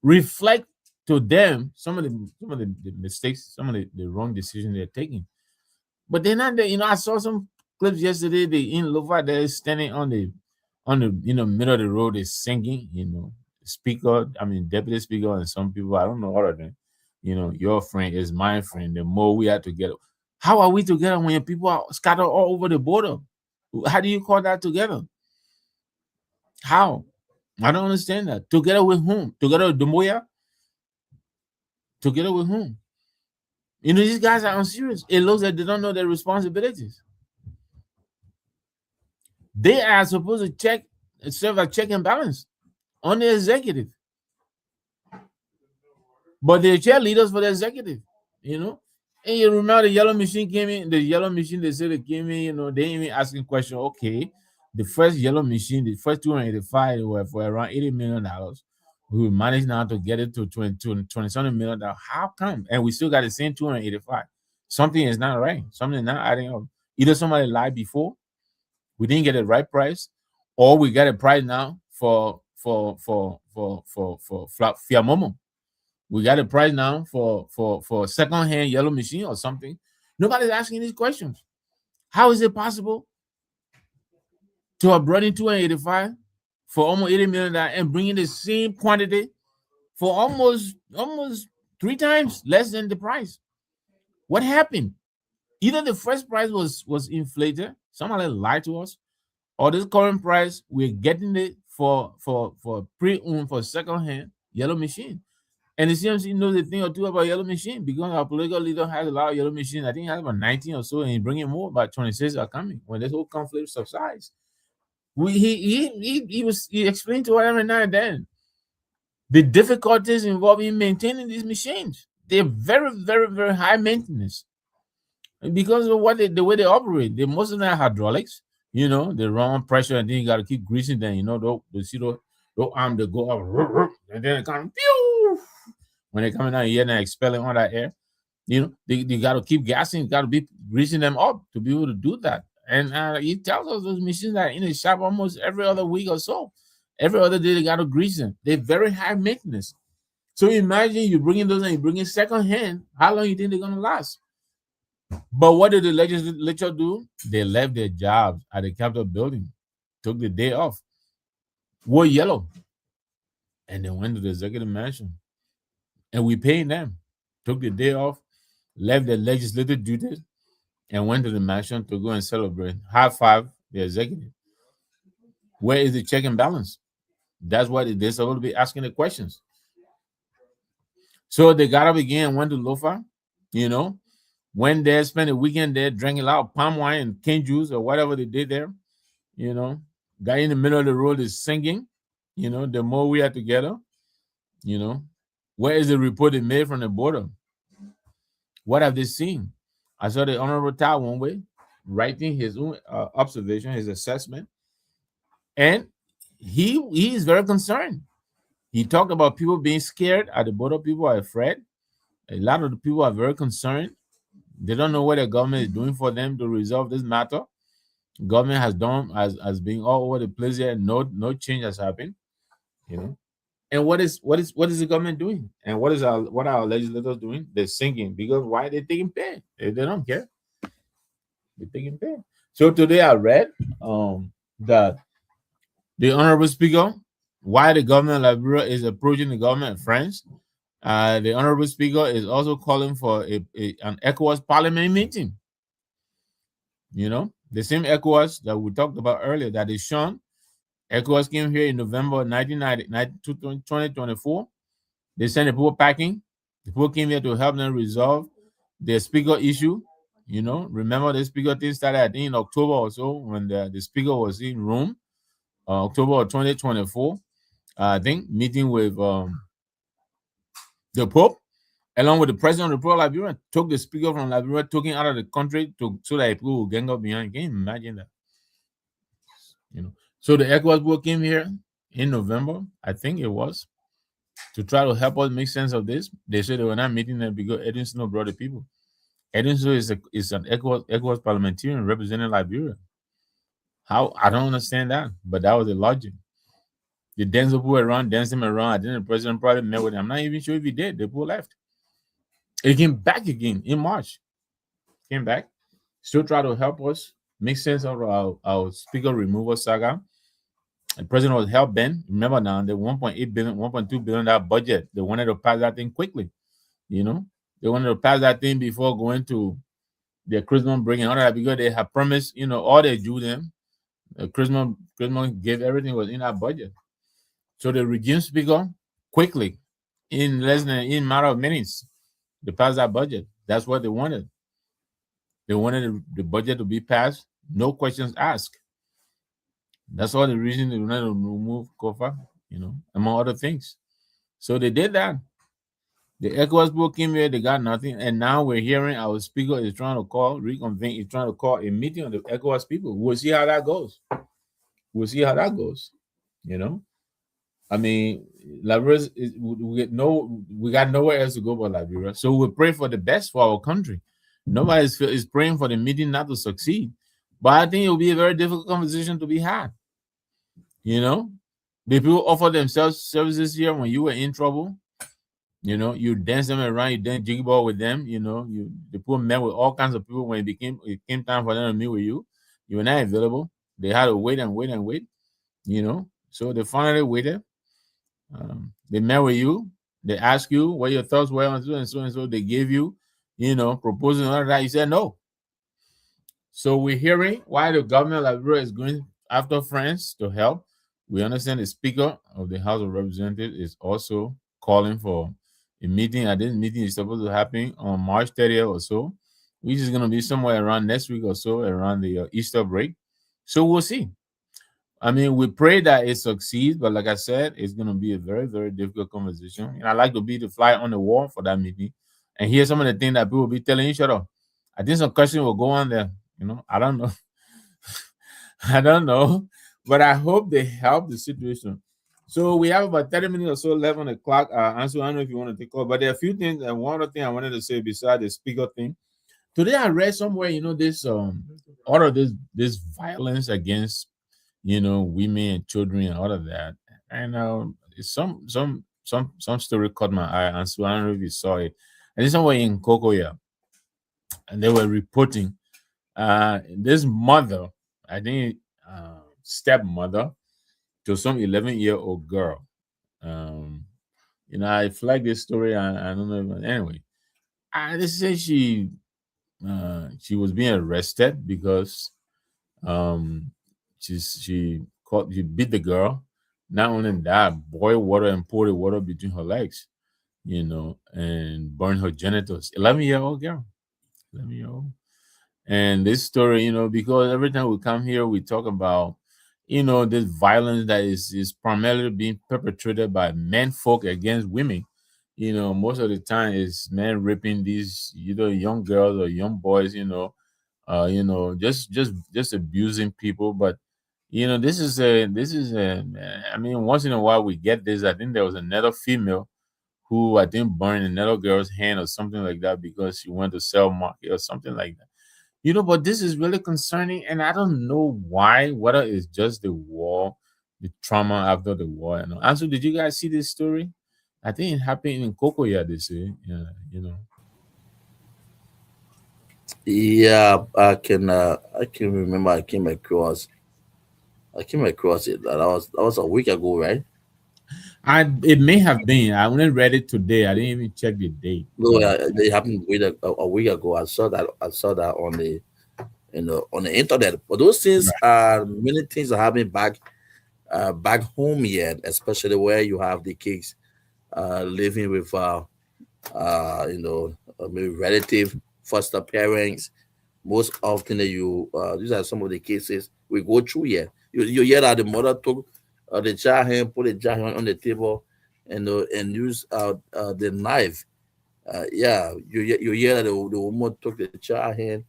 reflect to them some of the mistakes, some of the wrong decisions they're taking. But they're not there. I saw some clips yesterday. They in Lova, they're standing on the middle of the road, is singing, speaker, deputy speaker, and some people, I don't know all of them. Your friend is my friend. The more we are together. How are we together when people are scattered all over the border? How do you call that together? How? I don't understand that. Together with whom? Together with Dumoya? Together with whom? These guys are unserious. It looks like they don't know their responsibilities. They are supposed to serve a check and balance on the executive. But they're cheerleaders for the executive, And you remember the yellow machine came in, they said it came in, they even asking question, okay, the first yellow machine, the first 285 were for around $80 million. We managed now to get it to 20 million. How come? And we still got the same 285. Something is not right. Something is not adding up. Either somebody lied before, we didn't get the right price, or we got a price now for Fiamomo. We got a price now for second-hand yellow machine or something. Nobody's asking these questions. How is it possible to have brought in 285 for almost $80 million and bringing the same quantity for almost 3 times less than the price? What happened? Either the first price was inflated, somebody lied to us, or this current price we're getting it for pre-owned, for second-hand yellow machine. And the CMC knows a thing or two about yellow machine because our political leader has a lot of yellow machines. I think he has about 19 or so, and he's bringing more. About 26 are coming when this whole conflict subsides. He explained to us every now and then the difficulties involved in maintaining these machines. They're very, very, very high maintenance. And because of the way they operate, most of them are hydraulics. They run on pressure, and then you got to keep greasing them. The arm that go up, and then it kind of pew. When they're coming out here and expelling all that air, they got to keep gassing, got to be greasing them up to be able to do that. And he tells us those machines are in the shop almost every other week or so. Every other day they got to grease them. They're very high maintenance. So imagine you bring in those and you bring in second hand. How long you think they're going to last? But what did the legislature do? They left their jobs at the Capitol building, took the day off, wore yellow, and they went to the executive mansion. And we paid them, took the day off, left their legislative duties, and went to the mansion to go and celebrate, high five the executive. Where is the check and balance? That's what they're supposed to be asking the questions. So they got up again and went to Lofa, you know, went there, spent the weekend there, drank a lot of palm wine and cane juice or whatever they did there, you know. Guy in the middle of the road is singing, you know, the more we are together, you know. Where is the report they made from the border? What have they seen? I saw the Honorable Todd one way writing his own observation, his assessment, and he is very concerned. He talked about people being scared at the border. People are afraid. A lot of the people are very concerned. They don't know what the government is doing for them to resolve this matter. Government has been all over the place here. No change has happened. You know. And what is the government doing? And what are our legislators doing? They're singing because why they taking pay? They don't care. They're taking pay. So today I read that the honorable speaker, why the government of Liberia is approaching the government of France. The honorable speaker is also calling for an ECOWAS parliament meeting. You know, the same ECOWAS that we talked about earlier that is shown. ECOWAS came here in November 2024. They sent the people packing. The people came here to help them resolve the speaker issue. You know, remember the speaker thing started, I think, in October or so when the speaker was in Rome, October of 2024. I think meeting with the Pope, along with the president of the Republic of Liberia, took the speaker from Liberia, took him out of the country so that people would gang up behind. Can you imagine that? You know, so the ECOWAS board came here in November, I think it was, to try to help us make sense of this. They said they were not meeting them because Edwin Snow brought the people. Edwin Snow is an ECOWAS parliamentarian representing Liberia. How? I don't understand that, but that was the logic. The Denzel people around, dancing around. I think the president probably met with him. I'm not even sure if he did. The people left. He came back again in March. Came back. Still try to help us make sense of our speaker removal saga. The president was hell bent. Remember now, the 1.8 billion, 1.2 billion that budget. They wanted to pass that thing quickly. You know, they wanted to pass that thing before going to their Christmas break and all that because they had promised, you know, all they do them. Christmas gave everything was in that budget. So the regime speaker quickly, in a matter of minutes, they passed that budget. That's what they wanted. They wanted the budget to be passed, no questions asked. That's all the reason they wanted to remove Kofa, you know, among other things. So they did that. The ECOWAS book came here, they got nothing, and now we're hearing our speaker is trying to reconvene, is trying to call a meeting of the ECOWAS people. We'll see how that goes. You know, I mean, Liberia we got nowhere else to go but Liberia. So we pray for the best for our country. Nobody is praying for the meeting not to succeed, but I think it will be a very difficult conversation to be had. You know, the people offer themselves services here when you were in trouble. You know, you dance them around, you dance jiggy ball with them. You know, the people met with all kinds of people when it came time for them to meet with you. You were not available. They had to wait and wait and wait. You know, so they finally waited. They met with you. They asked you what your thoughts were on so and so and so. They gave you, you know, proposals and all that. You said no. So we're hearing why the government of Liberia is going after France to help. We understand the Speaker of the House of Representatives is also calling for a meeting. And this meeting is supposed to happen on March 30th or so, which is going to be somewhere around next week or so, around the Easter break. So we'll see. I mean, we pray that it succeeds, but like I said, it's going to be a very, very difficult conversation. And I like to be the fly on the wall for that meeting and hear some of the things that people will be telling each other. I think some questions will go on there. You know, I don't know. I don't know, but I hope they help the situation. So we have about 30 minutes or so left on the clock. Answer, I don't know if you want to take off, but there are a few things. And one other thing I wanted to say besides the speaker thing. Today I read somewhere, you know, this all of this violence against, you know, women and children and all of that. And some story caught my eye, and so I don't know if you saw it. And it's somewhere in Cocoa. and they were reporting this mother, I think stepmother, to some 11-year-old girl. Um, I flagged this story. I don't know. Anyway, they say she was being arrested because um, she beat the girl. Not only that, boiled water and poured the water between her legs, and burned her genitals. 11-year-old girl, 11-year-old. And this story, because every time we come here, we talk about, this violence that is primarily being perpetrated by men folk against women. Most of the time is men raping these either young girls or young boys, just abusing people. But this is a I mean, once in a while we get this. I think there was another female who I think burned another girl's hand or something like that because she went to sell market or something like that. But this is really concerning, and I don't know why. Whether it's just the war, the trauma after the war, and all. And so, did you guys see this story? I think it happened in Cocoa. They say, yeah. Yeah, I can remember I came across it. That was a week ago, right? It may have been. I only read it today. I didn't even check the date, No, but they happened a week ago. I saw that on the internet. But those things right, are many things are happening back home yet, especially where you have the kids living with maybe relative, foster parents. Most often, these are some of the cases we go through here. You hear that the mother took the child hand, put the child hand on the table, and use the knife. Yeah, you hear that the woman took the child hand,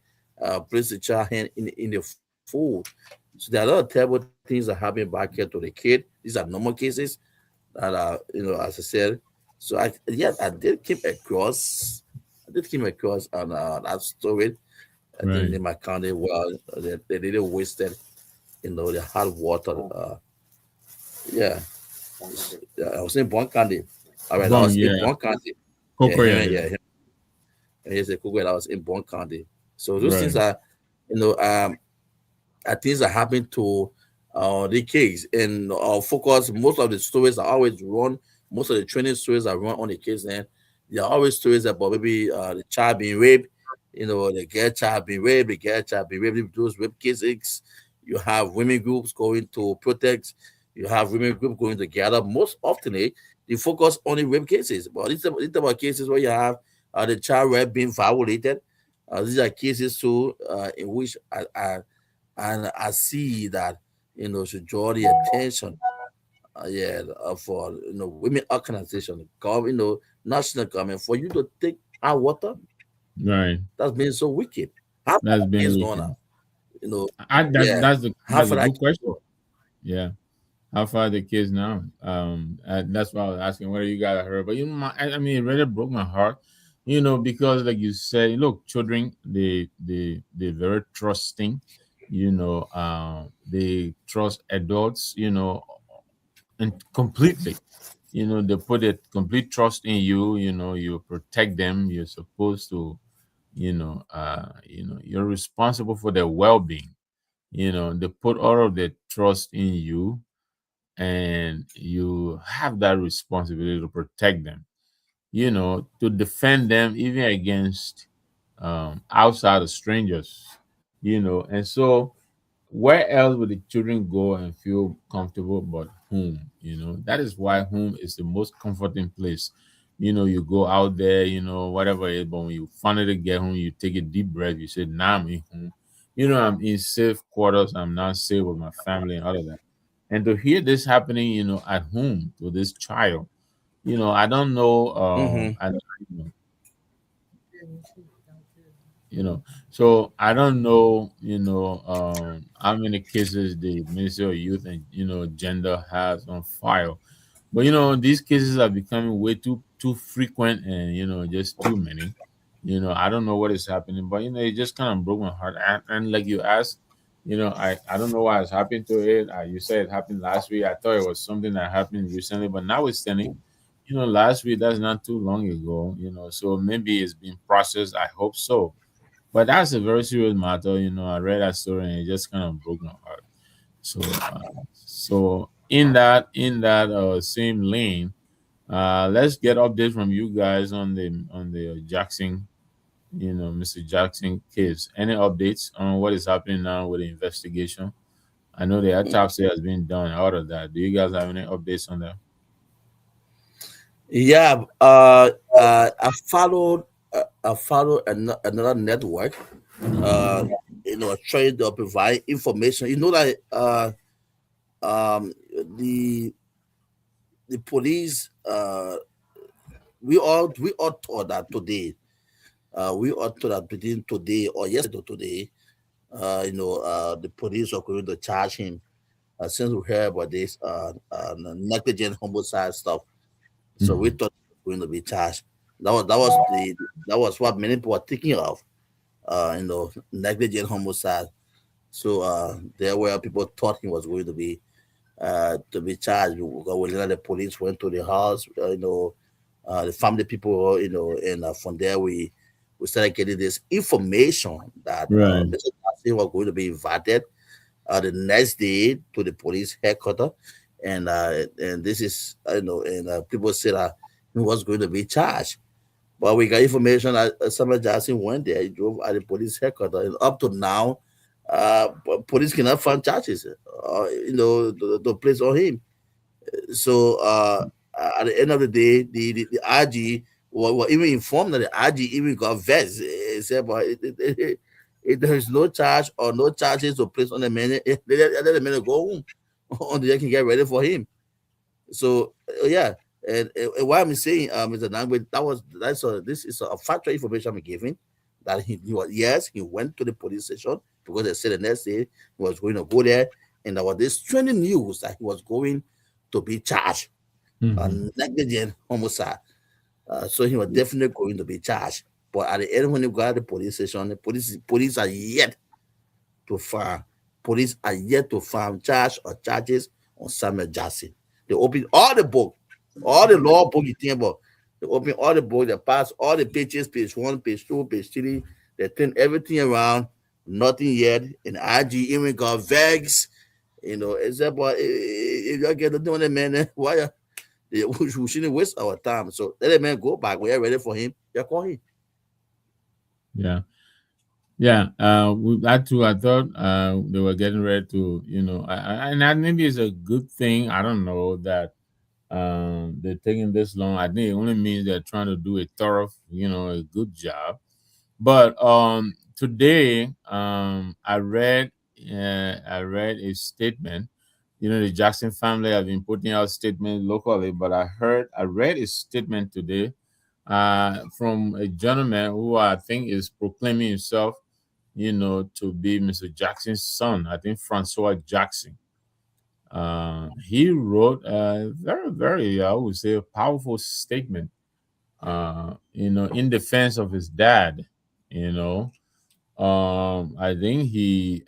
placed the child hand in the food. So there are a lot of terrible things that happen back here to the kid. These are normal cases that are, as I said. So I did came across on that story. I think right. in my county, well, they didn't wasted, the hot water. Yeah, I was in Bon County. All right, I Bong, was in yeah, Bon County. Yeah, Cocoa, yeah, yeah, and he's a Google. I was in Bon County. So those things right, are, you know, um, things that happen to the kids, and our focus. Most of the stories are always run. Most of the training stories are run on the kids, and there are always stories about maybe the child being raped. The girl child being raped, the girl child being raped. Those rape cases. You have women groups going to protect. You have women group going together. Most often, they focus on the rape cases, but it's about cases where you have the child rape being violated. These are cases too in which I see that should draw the attention, yeah, for women organization, national government for you to take our water. right. That's been so wicked. How far That's that been is gone wicked. now? You know, That yeah. How that's far a that good can question. go? Yeah. How far are the kids now? That's why I was asking whether you got her. But I mean, it really broke my heart. Because like you said, look, children, they very trusting. They trust adults. And completely. They put a complete trust in you. You protect them. You're supposed to. You're responsible for their well-being. They put all of their trust in you, and you have that responsibility to protect them, to defend them even against outside of strangers, and so where else would the children go and feel comfortable but home? That is why home is the most comforting place. You go out there, whatever it is, but when you finally get home, you take a deep breath, you say, now I'm in home. I'm in safe quarters, I'm now safe with my family and all of that. And to hear this happening, at home to this child, I don't know, Mm-hmm. you know so I don't know, how many cases the Ministry of Youth and gender has on file, but these cases are becoming way too frequent, and just too many. I don't know what is happening, but it just kind of broke my heart. And like you asked, I don't know why it's happened to it. You said it happened last week. I thought it was something that happened recently, but notwithstanding, last week, that's not too long ago, so maybe it's been processed. I hope so. But that's a very serious matter. I read that story and it just kind of broke my heart. So in that same lane, let's get updates from you guys on the Jackson, Mr. Jackson case. Any updates on what is happening now with the investigation? I know the autopsy has been done. Out of that, do you guys have any updates on that? Yeah, I followed another network. Uh, trying to provide information. That um, the the police. We all thought that today. We all thought that between today or yesterday to today, the police are going to charge him. Since we heard about this negligent homicide stuff, so we Mhm. thought he was going to be charged. That was what many people were thinking of. Negligent homicide. So there were people thought he was going to be charged. When the police went to the house, the family people, and from there we started getting this information that Right. Mr. Jackson was going to be invited the next day to the police headquarters, and this is and people said that he was going to be charged. But we got information that Samuel Jackson went there, he drove at the police headquarters, and up to now, police cannot find charges, to place on him. So at the end of the day, the RG were even informed that the RG even got vexed. He said, but if there is no charge or no charges to place on the man, let the man go home until they can get ready for him. So yeah, and what I'm saying, Mr. Nangwe, this is a factual information I'm giving that he was, yes, he went to the police station because they said the next day he was going to go there, and there was this trending news that he was going to be charged Mhm. on negligent homicide. So he was definitely going to be charged. But at the end, when he got to the police station, the police are yet to find police are yet to find charge or charges on Samuel Jackson. They open all the book, all the law book you think about. They open all the book, they pass all the pages, page one, page two, page three. They turn everything around, nothing yet. And IG even got vegs, except but if you get to doing it, man, why we shouldn't waste our time. So let the man go back. We are ready for him. You call him. Yeah. Yeah, that too. I thought they were getting ready to, and that maybe is a good thing. I don't know that they're taking this long. I think it only means they're trying to do a thorough, a good job. But today, I read a statement. The Jackson family have been putting out statements locally, but I read a statement today from a gentleman who I think is proclaiming himself, to be Mr. Jackson's son. I think Francois Jackson. He wrote a very, very, I would say, a powerful statement, in defense of his dad. You know, I think he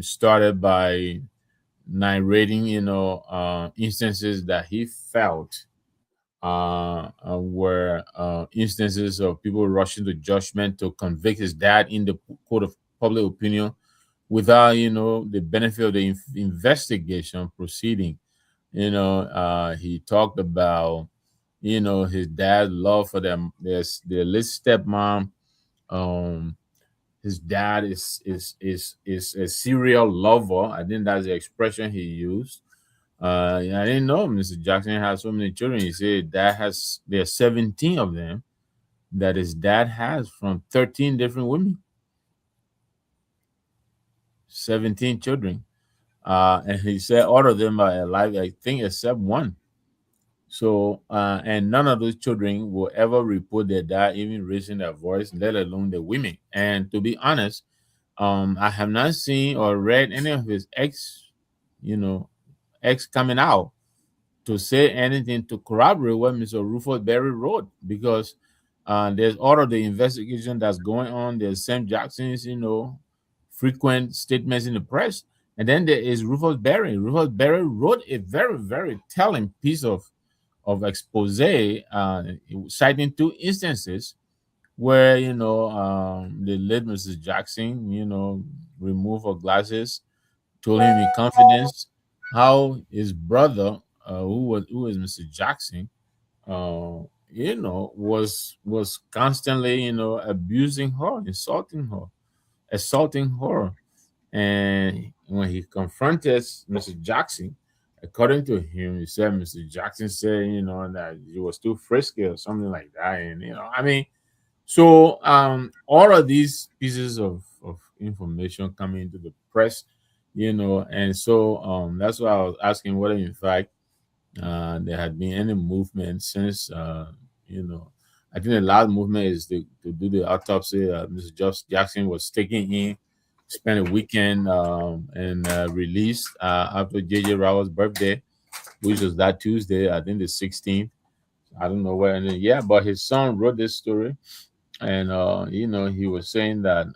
started by narrating, instances that he felt were instances of people rushing to judgment to convict his dad in the court of public opinion without, the benefit of the investigation proceeding. He talked about, his dad's love for them, their late stepmom. Um, his dad is a serial lover. I think that's the expression he used. I didn't know Mr. Jackson has so many children. He said there are 17 of them that his dad has from 13 different women, 17 children. And he said all of them are alive, I think, except one. So, and none of those children will ever report their dad even raising their voice, let alone the women. And to be honest, I have not seen or read any of his you know, ex coming out to say anything to corroborate what Mr. Rufus Berry wrote, because there's all of the investigation that's going on. There's Sam Jackson's, frequent statements in the press. And then there is Rufus Berry. Rufus Berry wrote a very, very telling piece of expose, citing two instances where the late Mrs. Jackson, removed her glasses, told him in confidence how his brother, who is Mr. Jackson, uh, was constantly, abusing her, assaulting her. And when he confronted Mr. Jackson, according to him, he said Mr. Jackson said, that he was too frisky or something like that. And I mean, so all of these pieces of information coming into the press, and so that's why I was asking whether in fact there had been any movement since you know I think the last movement is to do the autopsy. Mr. Just Jackson was taken in, spent a weekend, and released after JJ Rowe's birthday, which was that Tuesday, I think the 16th. I don't know where, and then, yeah, but his son wrote this story, and he was saying that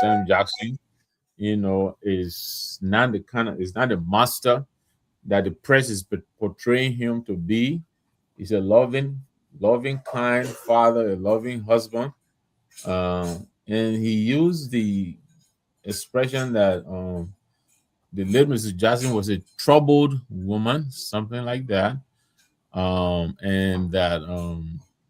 Sam Jackson, is not the monster that the press is portraying him to be. He's a loving, kind father, a loving husband. And he used the expression that the late Mrs. Jackson was a troubled woman, something like that. And that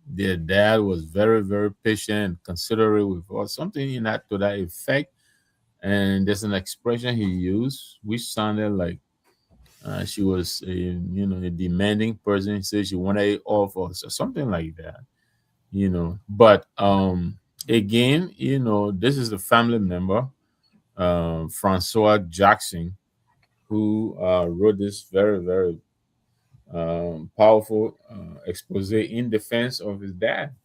their dad was very, very patient and considerate with her, something in that to that effect. And there's an expression he used which sounded like she was a demanding person. He said she wanted it off or something like that. But again, this is a family member, Francois Jackson, who wrote this very, very powerful expose in defense of his dad.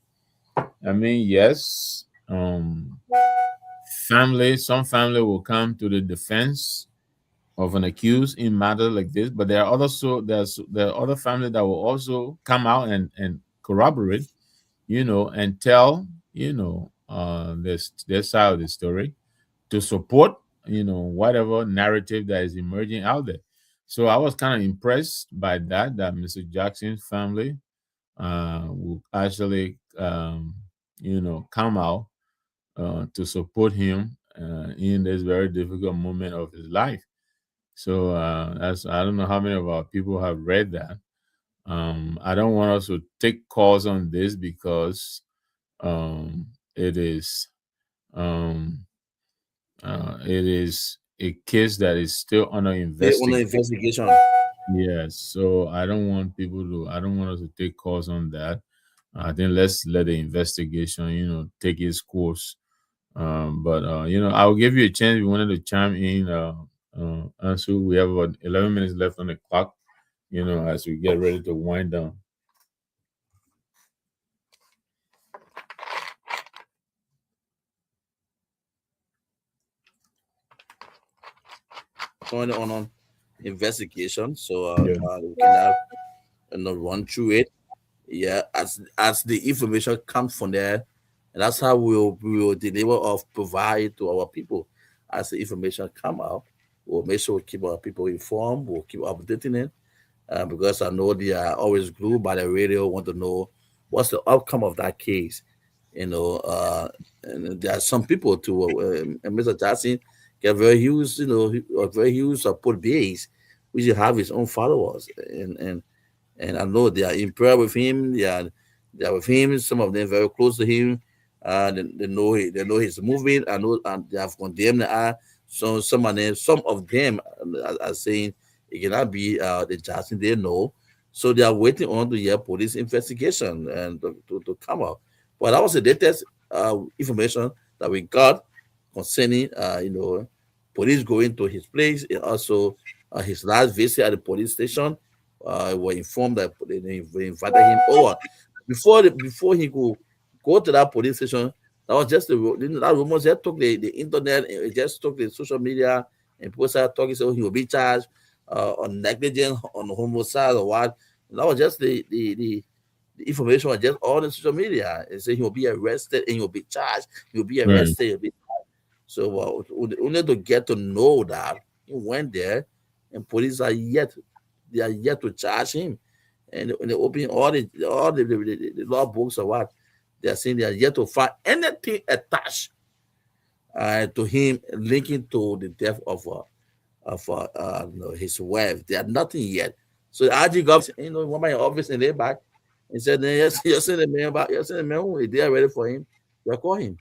I mean, yes, some family will come to the defense of an accused in matter like this, but there are other family that will also come out and corroborate, and tell, their side of the story to support, whatever narrative that is emerging out there. So I was kind of impressed by that Mr. Jackson's family will actually, come out to support him in this very difficult moment of his life. So that's I don't know how many of our people have read that. I don't want us to take calls on this because it is um, a case that is still under On the investigation. investigation. Yes, so I don't want us to take calls on that. I think let's let the investigation, take its course. But I'll give you a chance if you wanted to chime in. Answer. We have about 11 minutes left on the clock. As we get ready to wind down. On investigation. So Yeah. we can have run through it. Yeah, as the information comes from there, and that's how we will deliver or provide to our people. As the information come out, we'll make sure we keep our people informed. We'll keep updating it, because I know they are always glued by the radio, want to know what's the outcome of that case. And there are some people too, and Mr. Jackson get very huge, a very huge support base, which he have his own followers, and I know they are in prayer with him. They are with him. Some of them very close to him. They know his movement. I know, and they have condemned the eye. So some of them are saying it cannot be the Jackson they know. So they are waiting on to hear police investigation and to come out. But that was the latest information that we got concerning police going to his place, and also his last visit at the police station. Were informed that they invited him over before he could go to that police station. That was just that rumors just took the internet, and it just took the social media, and people started talking, so he will be charged on negligence, on homicide or what. And that was just the information was just all the social media. It said he will be arrested and he will be charged. He will be Right. arrested. He'll be. So only to get to know that he went there, and police are yet they are yet to charge him, and they open all the law books or what. They are saying they are yet to find anything attached to him linking to the death of his wife. They are nothing yet. So the RG government, one by your office in their back and said, yes, you're sending the man back, you're sending the man home. If they are ready for him, they'll call him.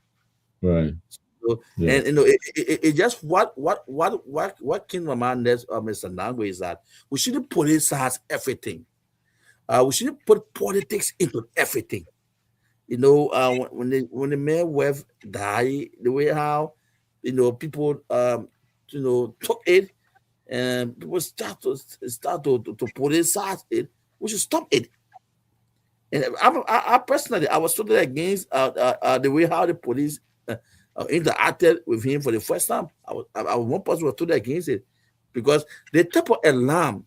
Right. So, Yeah. and it just what came to my mind next, Mr. Nangwe, is that we shouldn't politicize everything. We shouldn't put politics into everything. When the man wife die, the way how people took it, and people start to politicize it. We should stop it. And I personally, I was totally against the way how the police interacted with him for the first time. I was one person was totally against it because the type of alarm,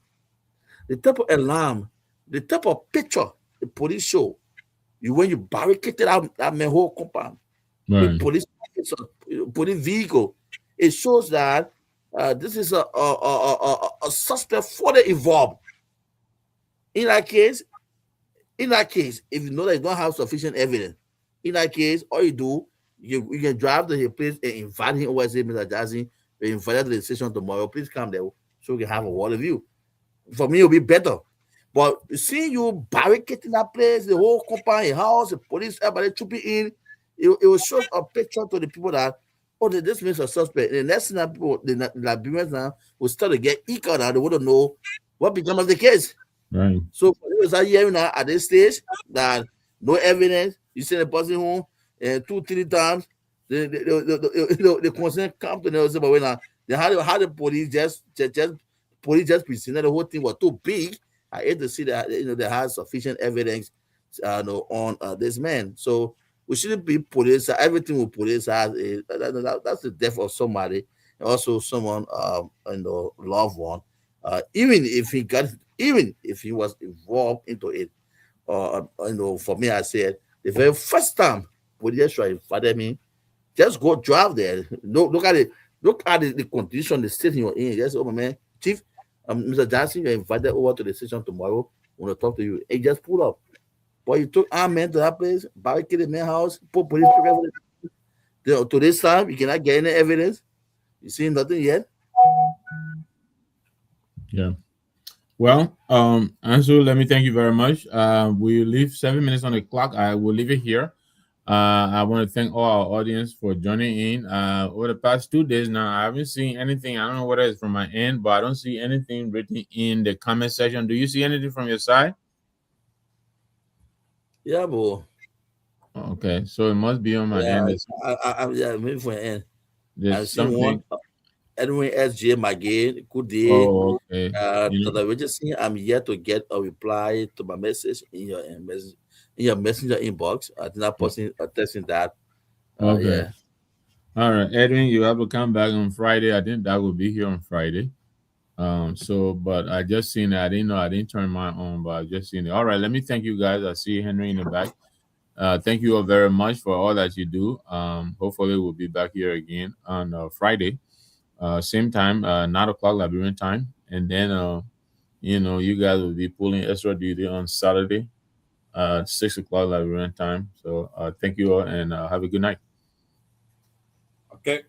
the type of alarm, the type of picture the police show you when you barricaded out that my whole compound with Right. police vehicle, it shows that this is a suspect further involved. In that case, if you know that you don't have sufficient evidence, in that case, all you do, you can drive to the place and invite him over, say, Mr. Jackson, we invited to the station tomorrow. Please come there so we can have a word of you. For me, it'll be better. But seeing you barricading that place, the whole company, house, the police, everybody trooping in, it will show a picture to the people that, oh, this makes a suspect. And the next thing that people, the Liberians now, will start to get eager now. They want to know what become of the case. Right. So for those are hearing now at this stage that no evidence, you send a person home and 2-3 times, the concern come to them and say, but when they how the police just presented the whole thing was too big. I hate to see that they have sufficient evidence on this man. So we shouldn't be police. Everything we police has that's the death of somebody, and also someone loved one. Even if he was involved into it, for me, I said the very first time police try to father me, just go drive there. No, look at it. Look at the condition, the state you're in. Just, oh, my man, Chief, Mr. Johnson, you're invited over to the station tomorrow. I want to talk to you. And just pull up. But you took armed men to that place, barricaded the main house, put police to this time, you cannot get any evidence. You see nothing yet. Yeah. Well, Ansel, let me thank you very much. We leave 7 minutes on the clock. I will leave it here. I want to thank all our audience for joining in. Over the past 2 days now, I haven't seen anything. I don't know what it is from my end, but I don't see anything written in the comment section. Do you see anything from your side? Yeah, boy. Okay, so it must be on my Yeah, end. yeah, maybe for an end. I There's see one. something. Edwin SJ Magay, good day. Oh, okay. You know, Tata Richardson, I'm yet to get a reply to my message in your messenger inbox. I did not posting testing that. okay. Yeah. All right, Edwin, you have to come back on Friday. I think that will be here on Friday. So, but I just seen it. I didn't know. I didn't turn mine on, but I just seen it. All right, let me thank you guys. I see Henry in the back. Thank you all very much for all that you do. Hopefully we'll be back here again on Friday, same time, 9 o'clock Liberian time, and then you guys will be pulling extra duty on Saturday, 6 o'clock Liberian time. So thank you all and have a good night. Okay.